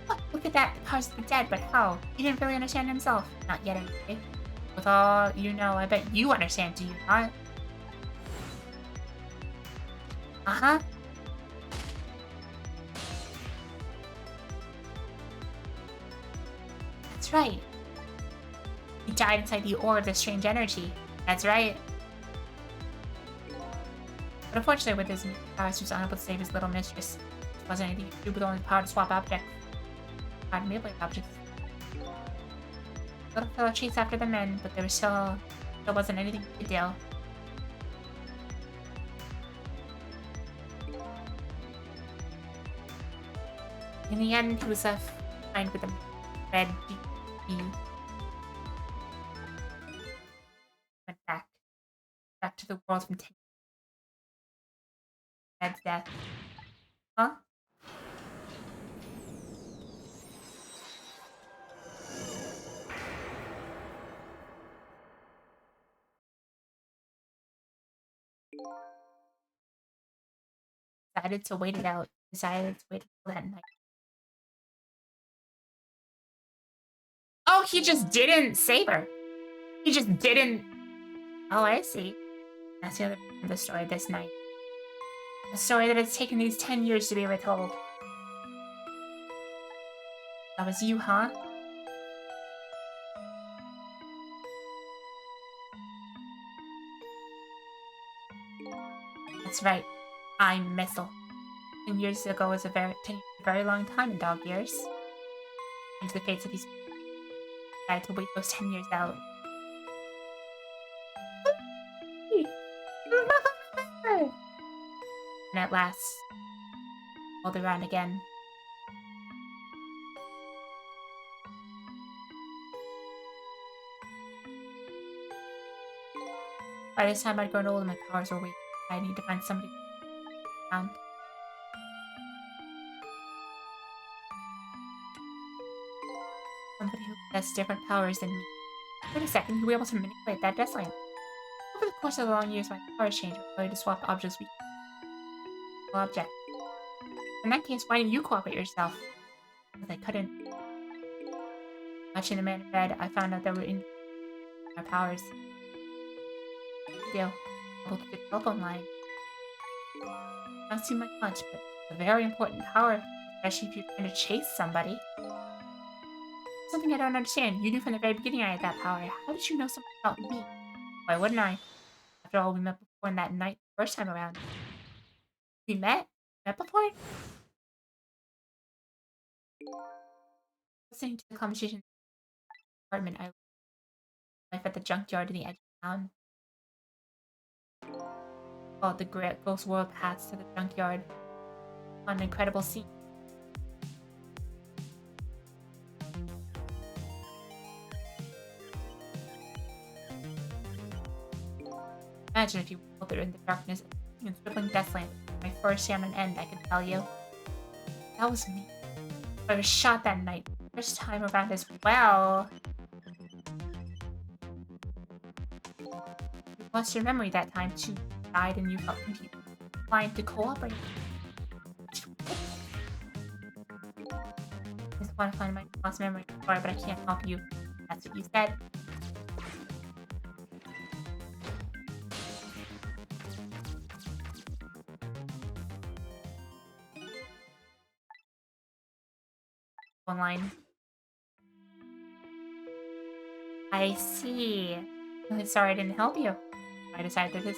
Oh, look at that! The powers of the dead, but how? He didn't really understand himself. Not yet, anyway. With all you know, I bet you understand, do you not? Uh-huh. That's right. He died inside the ore of this strange energy. That's right. But unfortunately, with his powers, he was unable to save his little mistress. There wasn't anything to do with only the power to swap objects. Power to manipulate objects. The little fellow chased after the men, but there still wasn't anything he could do. In the end, he was left behind with a red D. Went back to the world from Ted's death. Huh? Decided to wait it out. Decided to wait until that night. Oh, he just didn't save her. He just didn't. Oh, I see. That's the other part of the story this night. A story that has taken these 10 years to be retold. That was you, huh? That's right. I'm Missile. 10 years ago was a very long time in dog years. And the fates of these people decided to wait those 10 years out. And at last, rolled around again. By this time, I'd grown old and my powers were weak. I need to find somebody around. Somebody who has different powers than me. Wait a second, you'll be able to manipulate that desk line. Over the course of the long years, my powers changed. My ability to swap objects weakened. object. In that case, why didn't you cooperate yourself? Because I couldn't. Watching the man in bed, I found out that we're in our powers. Deal. Able to the telephone line. Not seem like much, but it's a very important power, especially if you're trying to chase somebody. Something I don't understand. You knew from the very beginning I had that power. How did you know something about me? Why wouldn't I? After all, we met before in that night the first time around. We met? Met before? Listening to the conversation in the apartment, I life at the junkyard in the edge of town. Followed the great ghost world paths to the junkyard. On an incredible scene. Imagine if you were there in the darkness and scribbling Deathland. My first day on an end, I can tell you. That was me. I was shot that night. First time around as well. You lost your memory that time too. You died and you felt confused. Trying to cooperate. I just want to find my lost memory. Sorry, but I can't help you. That's what you said. Online. I see. I'm sorry I didn't help you. I decided this.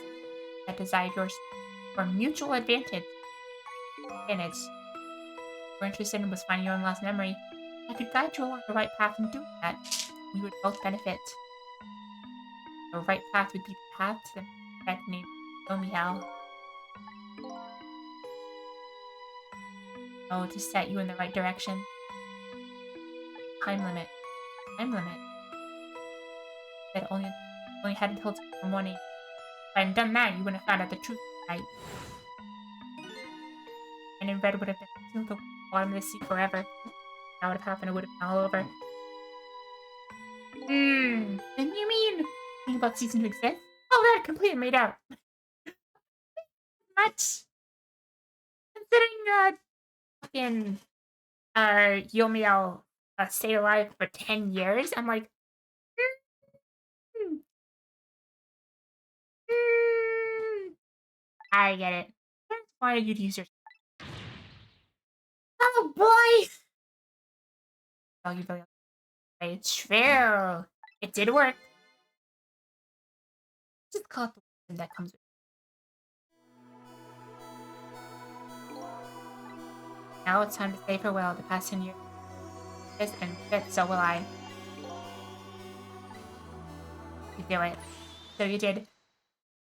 I desired yours for mutual advantage. We're interested in was finding your own lost memory. I could guide you along the right path in doing that. We would both benefit. The right path would be the path to the bed named Romiel. Oh, to set you in the right direction. Time limit. Time limit. That only had until tomorrow morning. If I hadn't done that, you wouldn't have found out the truth tonight. And in Red would have been sealed at the bottom of the sea forever. That would have happened, it would have been all over. Then you mean think about season 2 exist? Oh, that completely made out. Much. Considering fucking Yomiel stayed alive for 10 years, I'm like, I get it. Why did you use your... Oh boy! Oh, you really... It's true. It did work. Just call it the wisdom that comes with it. Now it's time to say farewell. The past 10 years and fit, so will I. You do it. So you did.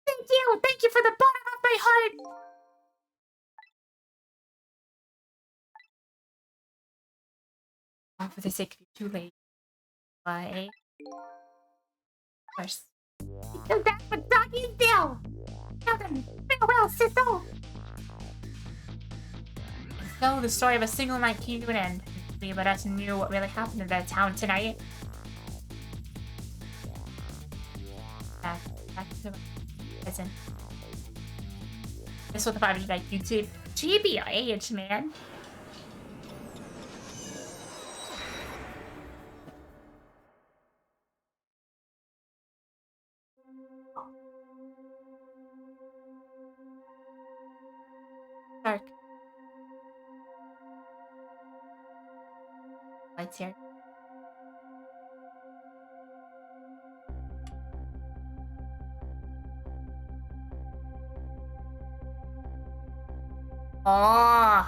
Thank you! Thank you for the bottom of my heart! Oh, for the sake of you, too late. Bye. Of course. Because that's what doggies do! Now then, farewell, Sissel! So, the story of a single night came to an end. Three of us knew what really happened in that town tonight. Back to prison. This was the part of like YouTube. GBH, man. Dark. Lights here. Oh.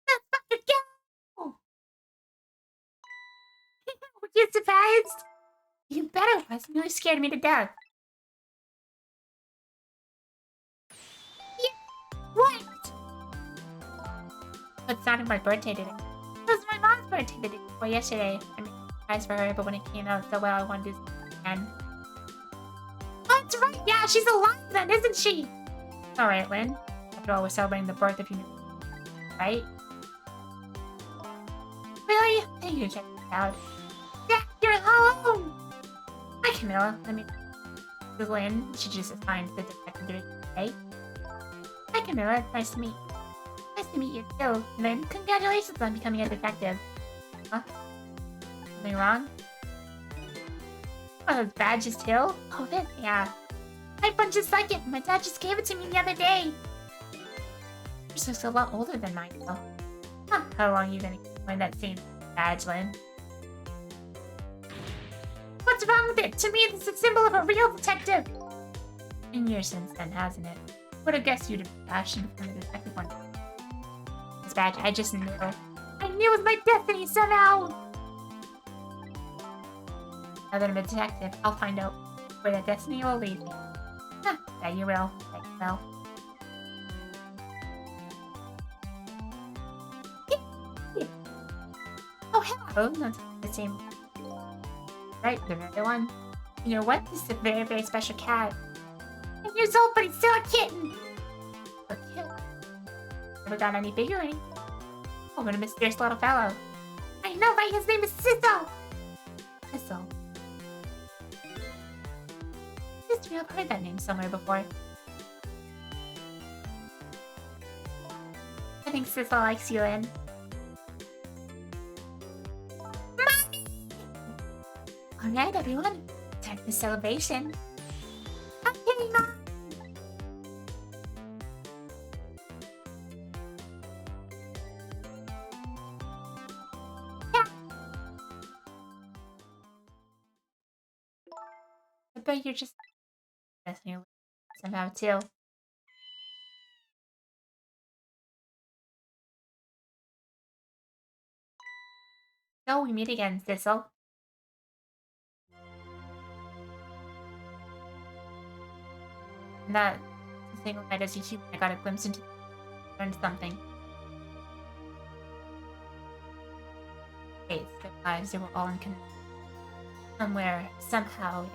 Let's fucking go! Were you surprised? You bet I was. You really scared me to death. Yeah. What? It's not my birthday today. It was my mom's birthday the day before yesterday. I made a surprise for her, but when it came out so well, I wanted to do it again. That's right! Yeah, she's alive then, isn't she? Alright, Lynn. After all, we're celebrating the birth of humanity. right? Really? Thank you, check it out. Yeah, you're home! Hi, Camilla. Let me Google in. She just assigned the detective today. Hi, Camilla. Nice to meet you. Nice to meet you, too. Lynn, congratulations on becoming a detective. Huh? Something wrong? Oh, those badges, too? Oh, this? Yeah. My bunch just like it. My dad just gave it to me the other day. Yours looks a lot older than mine, though. Huh. How long are you gonna keep wearing that same badge, Lynn? What's wrong with it? To me, it's a symbol of a real detective. Been years since then, hasn't it? Would have guessed you'd have fashioned from the detective one. This badge, I just knew. I knew it was my destiny somehow! Now that I'm a detective, I'll find out where that destiny will lead me. Huh, yeah, you will. Like, well. Oh, hello! That's the same. Right, the other one. You know what? This is a very, very special cat. 10 years old, but he's still a kitten! A kitten? Never got any bigger or anything. Oh, what a mysterious little fellow. I know, right? His name is Sizzle! Sizzle. I've heard that name somewhere before. I think Sizzle likes you, Lynn. Mommy! Alright, everyone. Time for the celebration. Okay, Mom! Yeah. I bet you're just... Destiny somehow too. So we meet again, Sizzle. And that single night as YouTube, I got a glimpse into learned something. Faith, their lives, they were all in somewhere, somehow.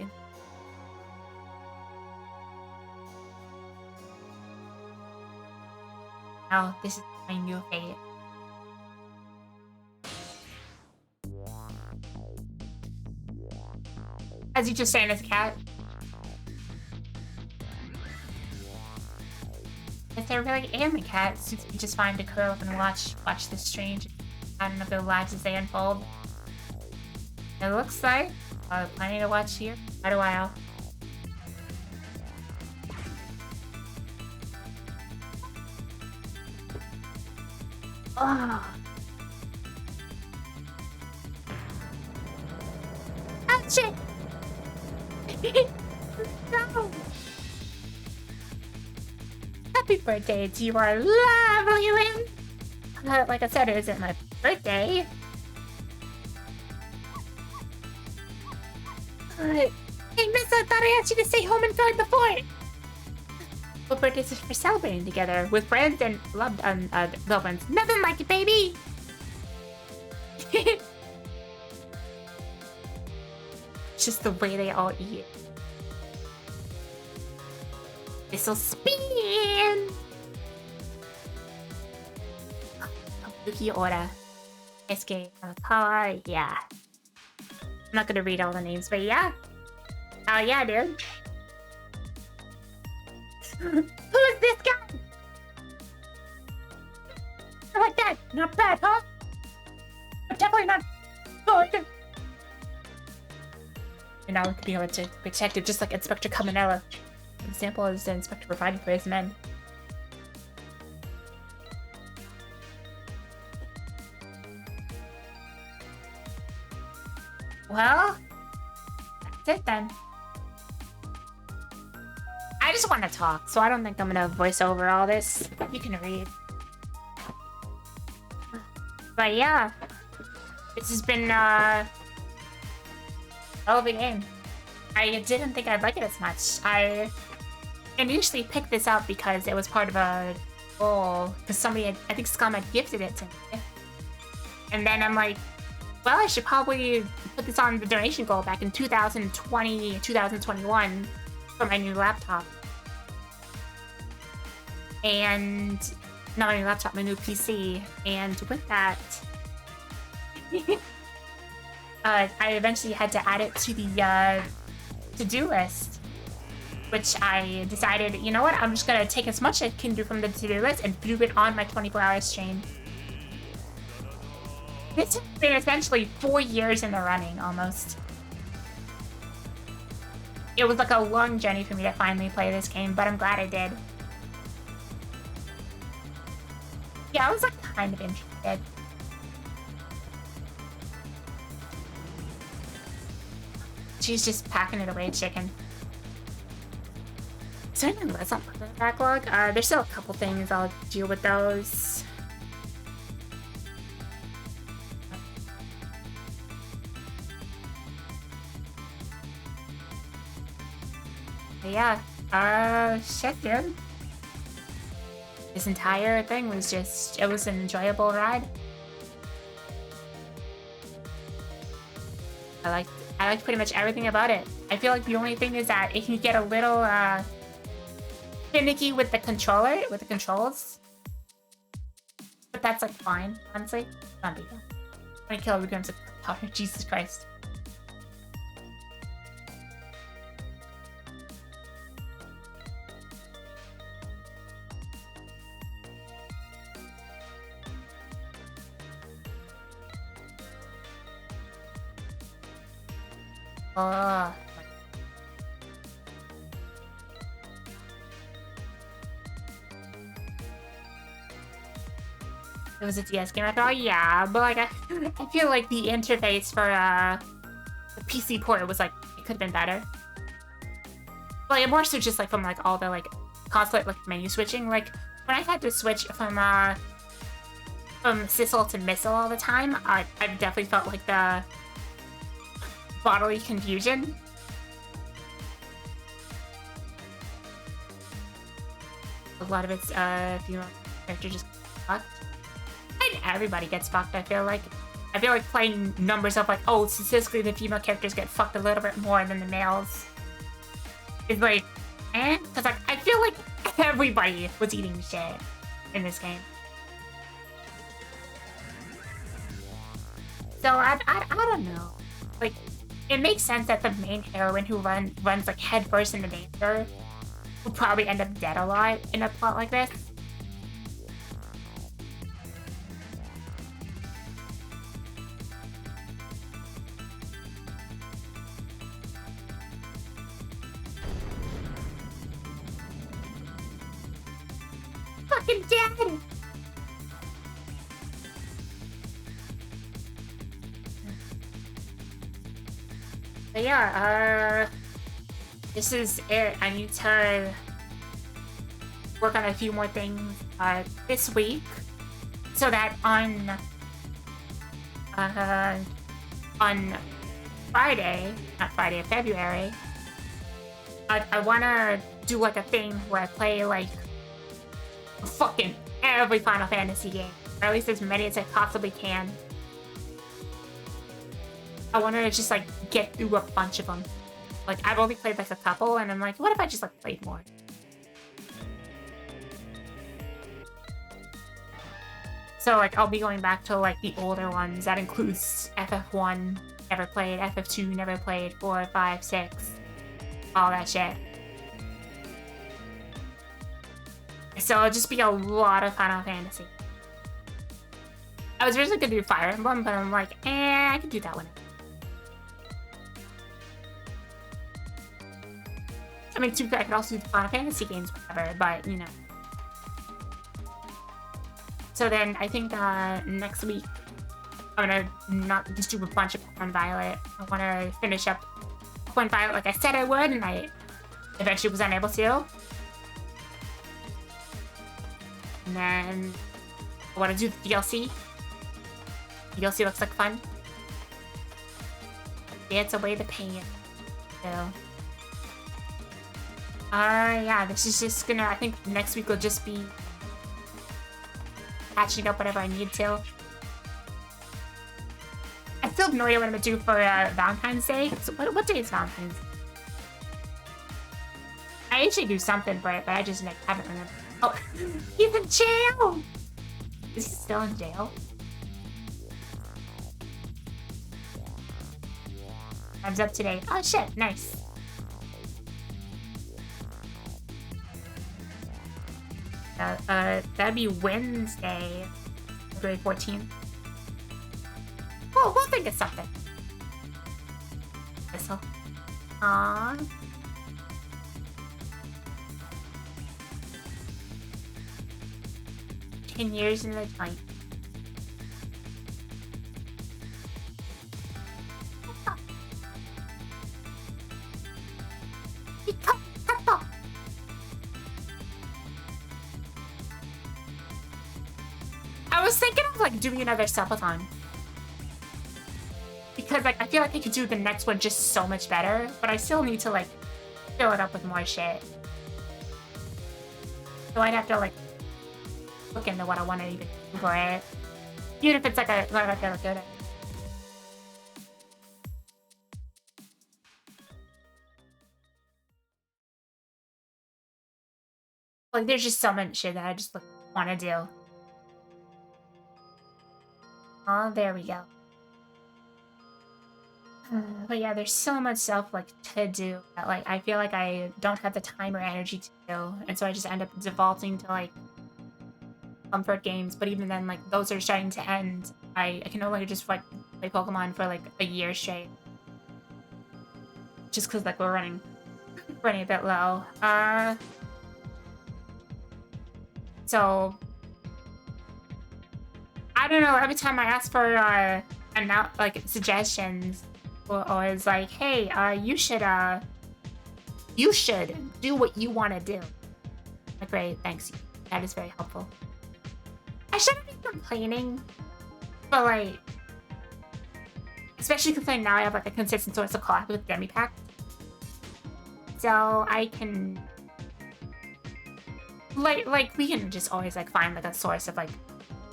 Now this is my new fate. As you just saying as a cat. If there really am a cat, since we just find to curl up and watch this strange pattern of their lives as they unfold. It looks like plenty to watch here for quite a while. Oh. Oh shit! No! Happy birthday to you, our lovely Lynn! Like I said, it isn't my birthday. Hey, miss, I thought I asked you to stay home and guard the fort! What birthdays are for celebrating together with friends and loved ones? Nothing like it, baby! Just the way they all eat. This'll spin! Yuki Ora. SK Power, yeah. I'm not gonna read all the names, but yeah. Oh yeah, dude. Who is this guy? I like that. Not bad, huh? But definitely not good. And now we could be able to detective just like Inspector Caminella. An example is the inspector providing for his men. Well, that's it then. I just want to talk, so I don't think I'm gonna voice over all this. You can read. But yeah, this has been hell of a game. I didn't think I'd like it as much. I initially picked this up because it was part of a goal, because somebody had, I think Scum had gifted it to me. And then I'm like, well, I should probably put this on the donation goal back in 2020, 2021 for my new laptop. And not my new laptop, my new PC. And with that, I eventually had to add it to the to-do list, which I decided, you know what, I'm just gonna take as much as I can do from the to-do list and do it on my 24-hour stream. This has been essentially 4 years in the running, almost. It was like a long journey for me to finally play this game, but I'm glad I did. Yeah, I was like kind of interested. She's just packing it away, chicken. Is there anything less on the backlog? There's still a couple things. I'll deal with those. But yeah, shit, dude. This entire thing was just, it was an enjoyable ride. I liked pretty much everything about it. I feel like the only thing is that it can get a little, finicky with the controls. But that's, like, fine, honestly. Not big deal. 20 kilograms of powder, Jesus Christ. It was a DS game. I thought, yeah, but like I feel like the interface for the PC port was like it could have been better. Like more so just like from like all the like constant like menu switching. Like when I had to switch from Sissel to Missile all the time, I definitely felt like the bodily confusion. A lot of its female character just fucked. And everybody gets fucked, I feel like. I feel like playing numbers of like, oh, statistically the female characters get fucked a little bit more than the males. It's like, eh? Because like, I feel like everybody was eating shit in this game. So I don't know. Like, it makes sense that the main heroine who runs like headfirst into danger will probably end up dead a lot in a plot like this. Fucking dead! But yeah, this is it. I need to work on a few more things this week, so that on Friday, not Friday of February, I want to do like a thing where I play like fucking every Final Fantasy game, or at least as many as I possibly can. I want to just like get through a bunch of them. Like I've only played like a couple, and I'm like, what if I just like played more? So like I'll be going back to like the older ones. That includes FF1, never played, FF2, never played, 4, 5, 6, all that shit. So it'll just be a lot of Final Fantasy. I was originally gonna do Fire Emblem, but I'm like, I can do that one. I mean, I could also do the Final Fantasy games, whatever, but, you know. So then, I think, next week, I'm gonna not just do a bunch of Pokemon Violet. I wanna finish up Pokemon Violet like I said I would, and I eventually was unable to. And then, I wanna do the DLC. The DLC looks like fun. It's a way to pay it. So... yeah, this is just gonna, I think next week will just be catching up whatever I need to. I still have no idea what I'm gonna do for Valentine's Day. So what day is Valentine's? I usually do something for it, but I just like, haven't remembered. Oh, he's in jail! Is he still in jail? Thumbs up today. Oh shit, nice. That'd be Wednesday, February 14th. Oh, we'll think of something. This'll. Aww. $10 in the joint. I was thinking of like doing another subathon. Because like I feel like I could do the next one just so much better, but I still need to like fill it up with more shit. So I'd have to like look into what I want to even do for it. Even if it's like a good. Like there's just so much shit that I just like, want to do. Oh, there we go. But yeah, there's so much stuff like to do that like I feel like I don't have the time or energy to do, and so I just end up defaulting to like comfort games. But even then, like those are starting to end. I can no longer just like play Pokemon for like a year straight, just because like we're running a bit low. So I don't know. Every time I ask for like suggestions, or always like, hey, you should do what you want to do. Like, great, thanks. That is very helpful. I shouldn't be complaining, but like, especially because now I have like a consistent source of collab with Demipact, so I can like we can just always like find like a source of like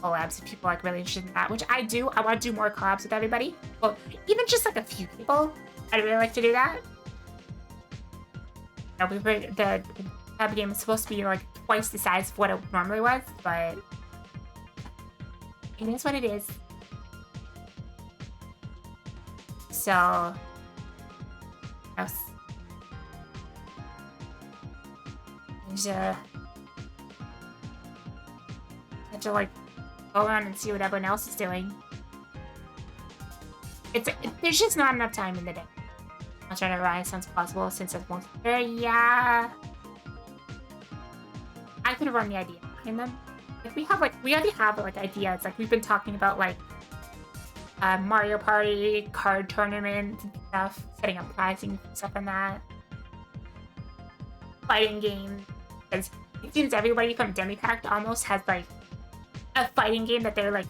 collabs if people like really interested in that, which I do. I want to do more collabs with everybody. Well, even just like a few people. I'd really like to do that. You know, the tab game is supposed to be like twice the size of what it normally was, but it is what it is. So, there's have to like go around and see what everyone else is doing. There's just not enough time in the day. I'll try to ride as soon as possible since it's most yeah. I could run the idea behind them. Like we already have like ideas. Like we've been talking about like Mario Party, card tournaments and stuff, setting up pricing stuff and that. Fighting games. Because it seems everybody from Demipact almost has like a fighting game that they're like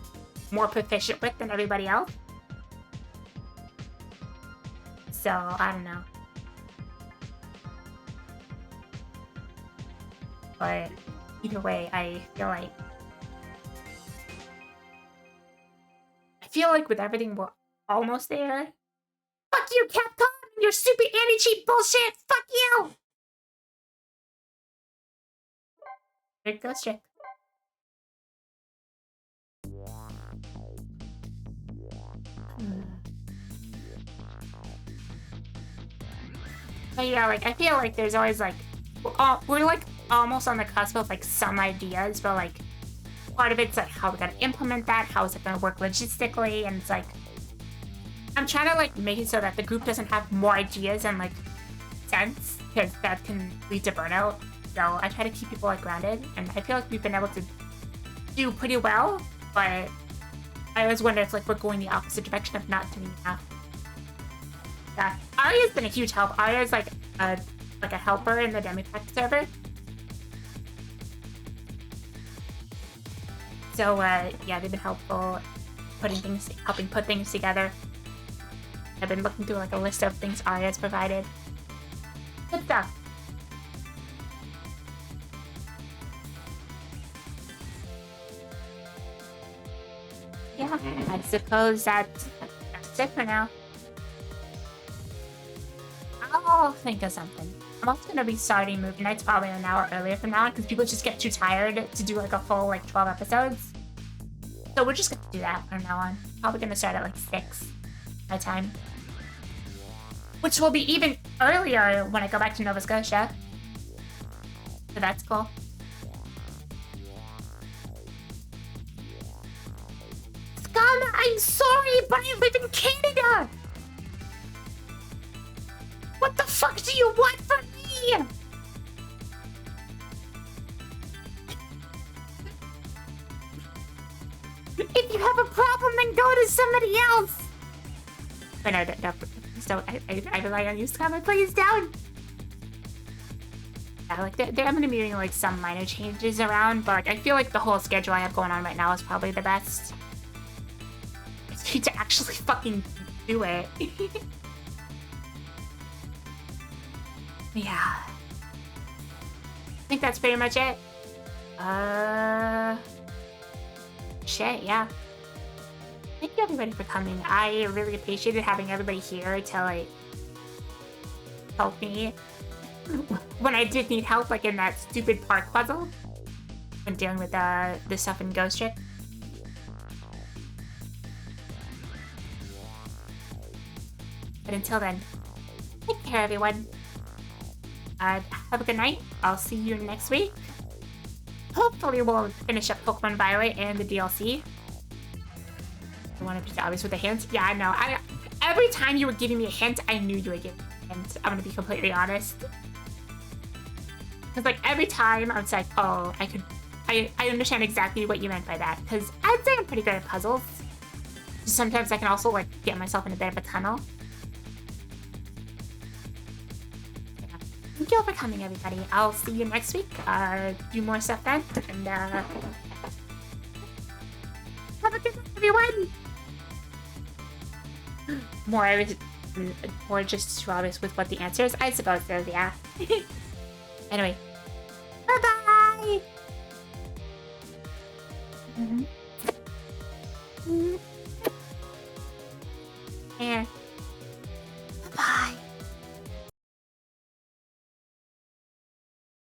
more proficient with than everybody else. So I don't know. But either way, I feel like with everything we're almost there. Fuck you, Capcom! Your stupid anti-cheat bullshit! Fuck you! There goes Trick. But yeah, like I feel like there's always like we're like almost on the cusp of like some ideas, but like part of it's like how we gotta implement that, how is it gonna work logistically, and it's like I'm trying to like make it so that the group doesn't have more ideas and like sense, because that can lead to burnout. So I try to keep people like grounded, and I feel like we've been able to do pretty well, but I always wonder if like we're going the opposite direction of not doing enough. Yeah, Arya's been a huge help. Arya's like a helper in the Demipact server. So yeah, they've been helpful helping put things together. I've been looking through like a list of things Arya's provided. Good stuff. Yeah, I suppose that's it for now. I'll think of something. I'm also gonna be starting movie nights probably an hour earlier from now on because people just get too tired to do like a full like 12 episodes. So we're just gonna do that from now on. Probably gonna start at like 6 my time. Which will be even earlier when I go back to Nova Scotia. So that's cool. Scott, I'm sorry, but I live in Canada! What the fuck do you want from me? If you have a problem, then go to somebody else! But no, please don't. I rely on you, Scott, please don't! Yeah, like, I'm gonna be doing, like, some minor changes around, but, like, I feel like the whole schedule I have going on right now is probably the best. I just need to actually fucking do it. Yeah. I think that's pretty much it. Shit, yeah. Thank you everybody for coming. I really appreciated having everybody here to, like, help me when I did need help, like in that stupid park puzzle. When dealing with the stuff in Ghost Trick. But until then, take care everyone. Have a good night. I'll see you next week. Hopefully we'll finish up Pokemon Violet and the DLC. I want to be obvious with the hints. Yeah, I know. Every time you were giving me a hint, I knew you were giving me a hint. I'm gonna be completely honest. Because like every time I was like, oh, I understand exactly what you meant by that. Because I'd say I'm pretty good at puzzles. Sometimes I can also like get myself in a bit of a tunnel. Thank you all for coming, everybody. I'll see you next week. Do more stuff then. And, have a good night, everyone! More just too obvious with what the answer is? I suppose so, yeah. Anyway. Bye-bye! Here. Bye-bye.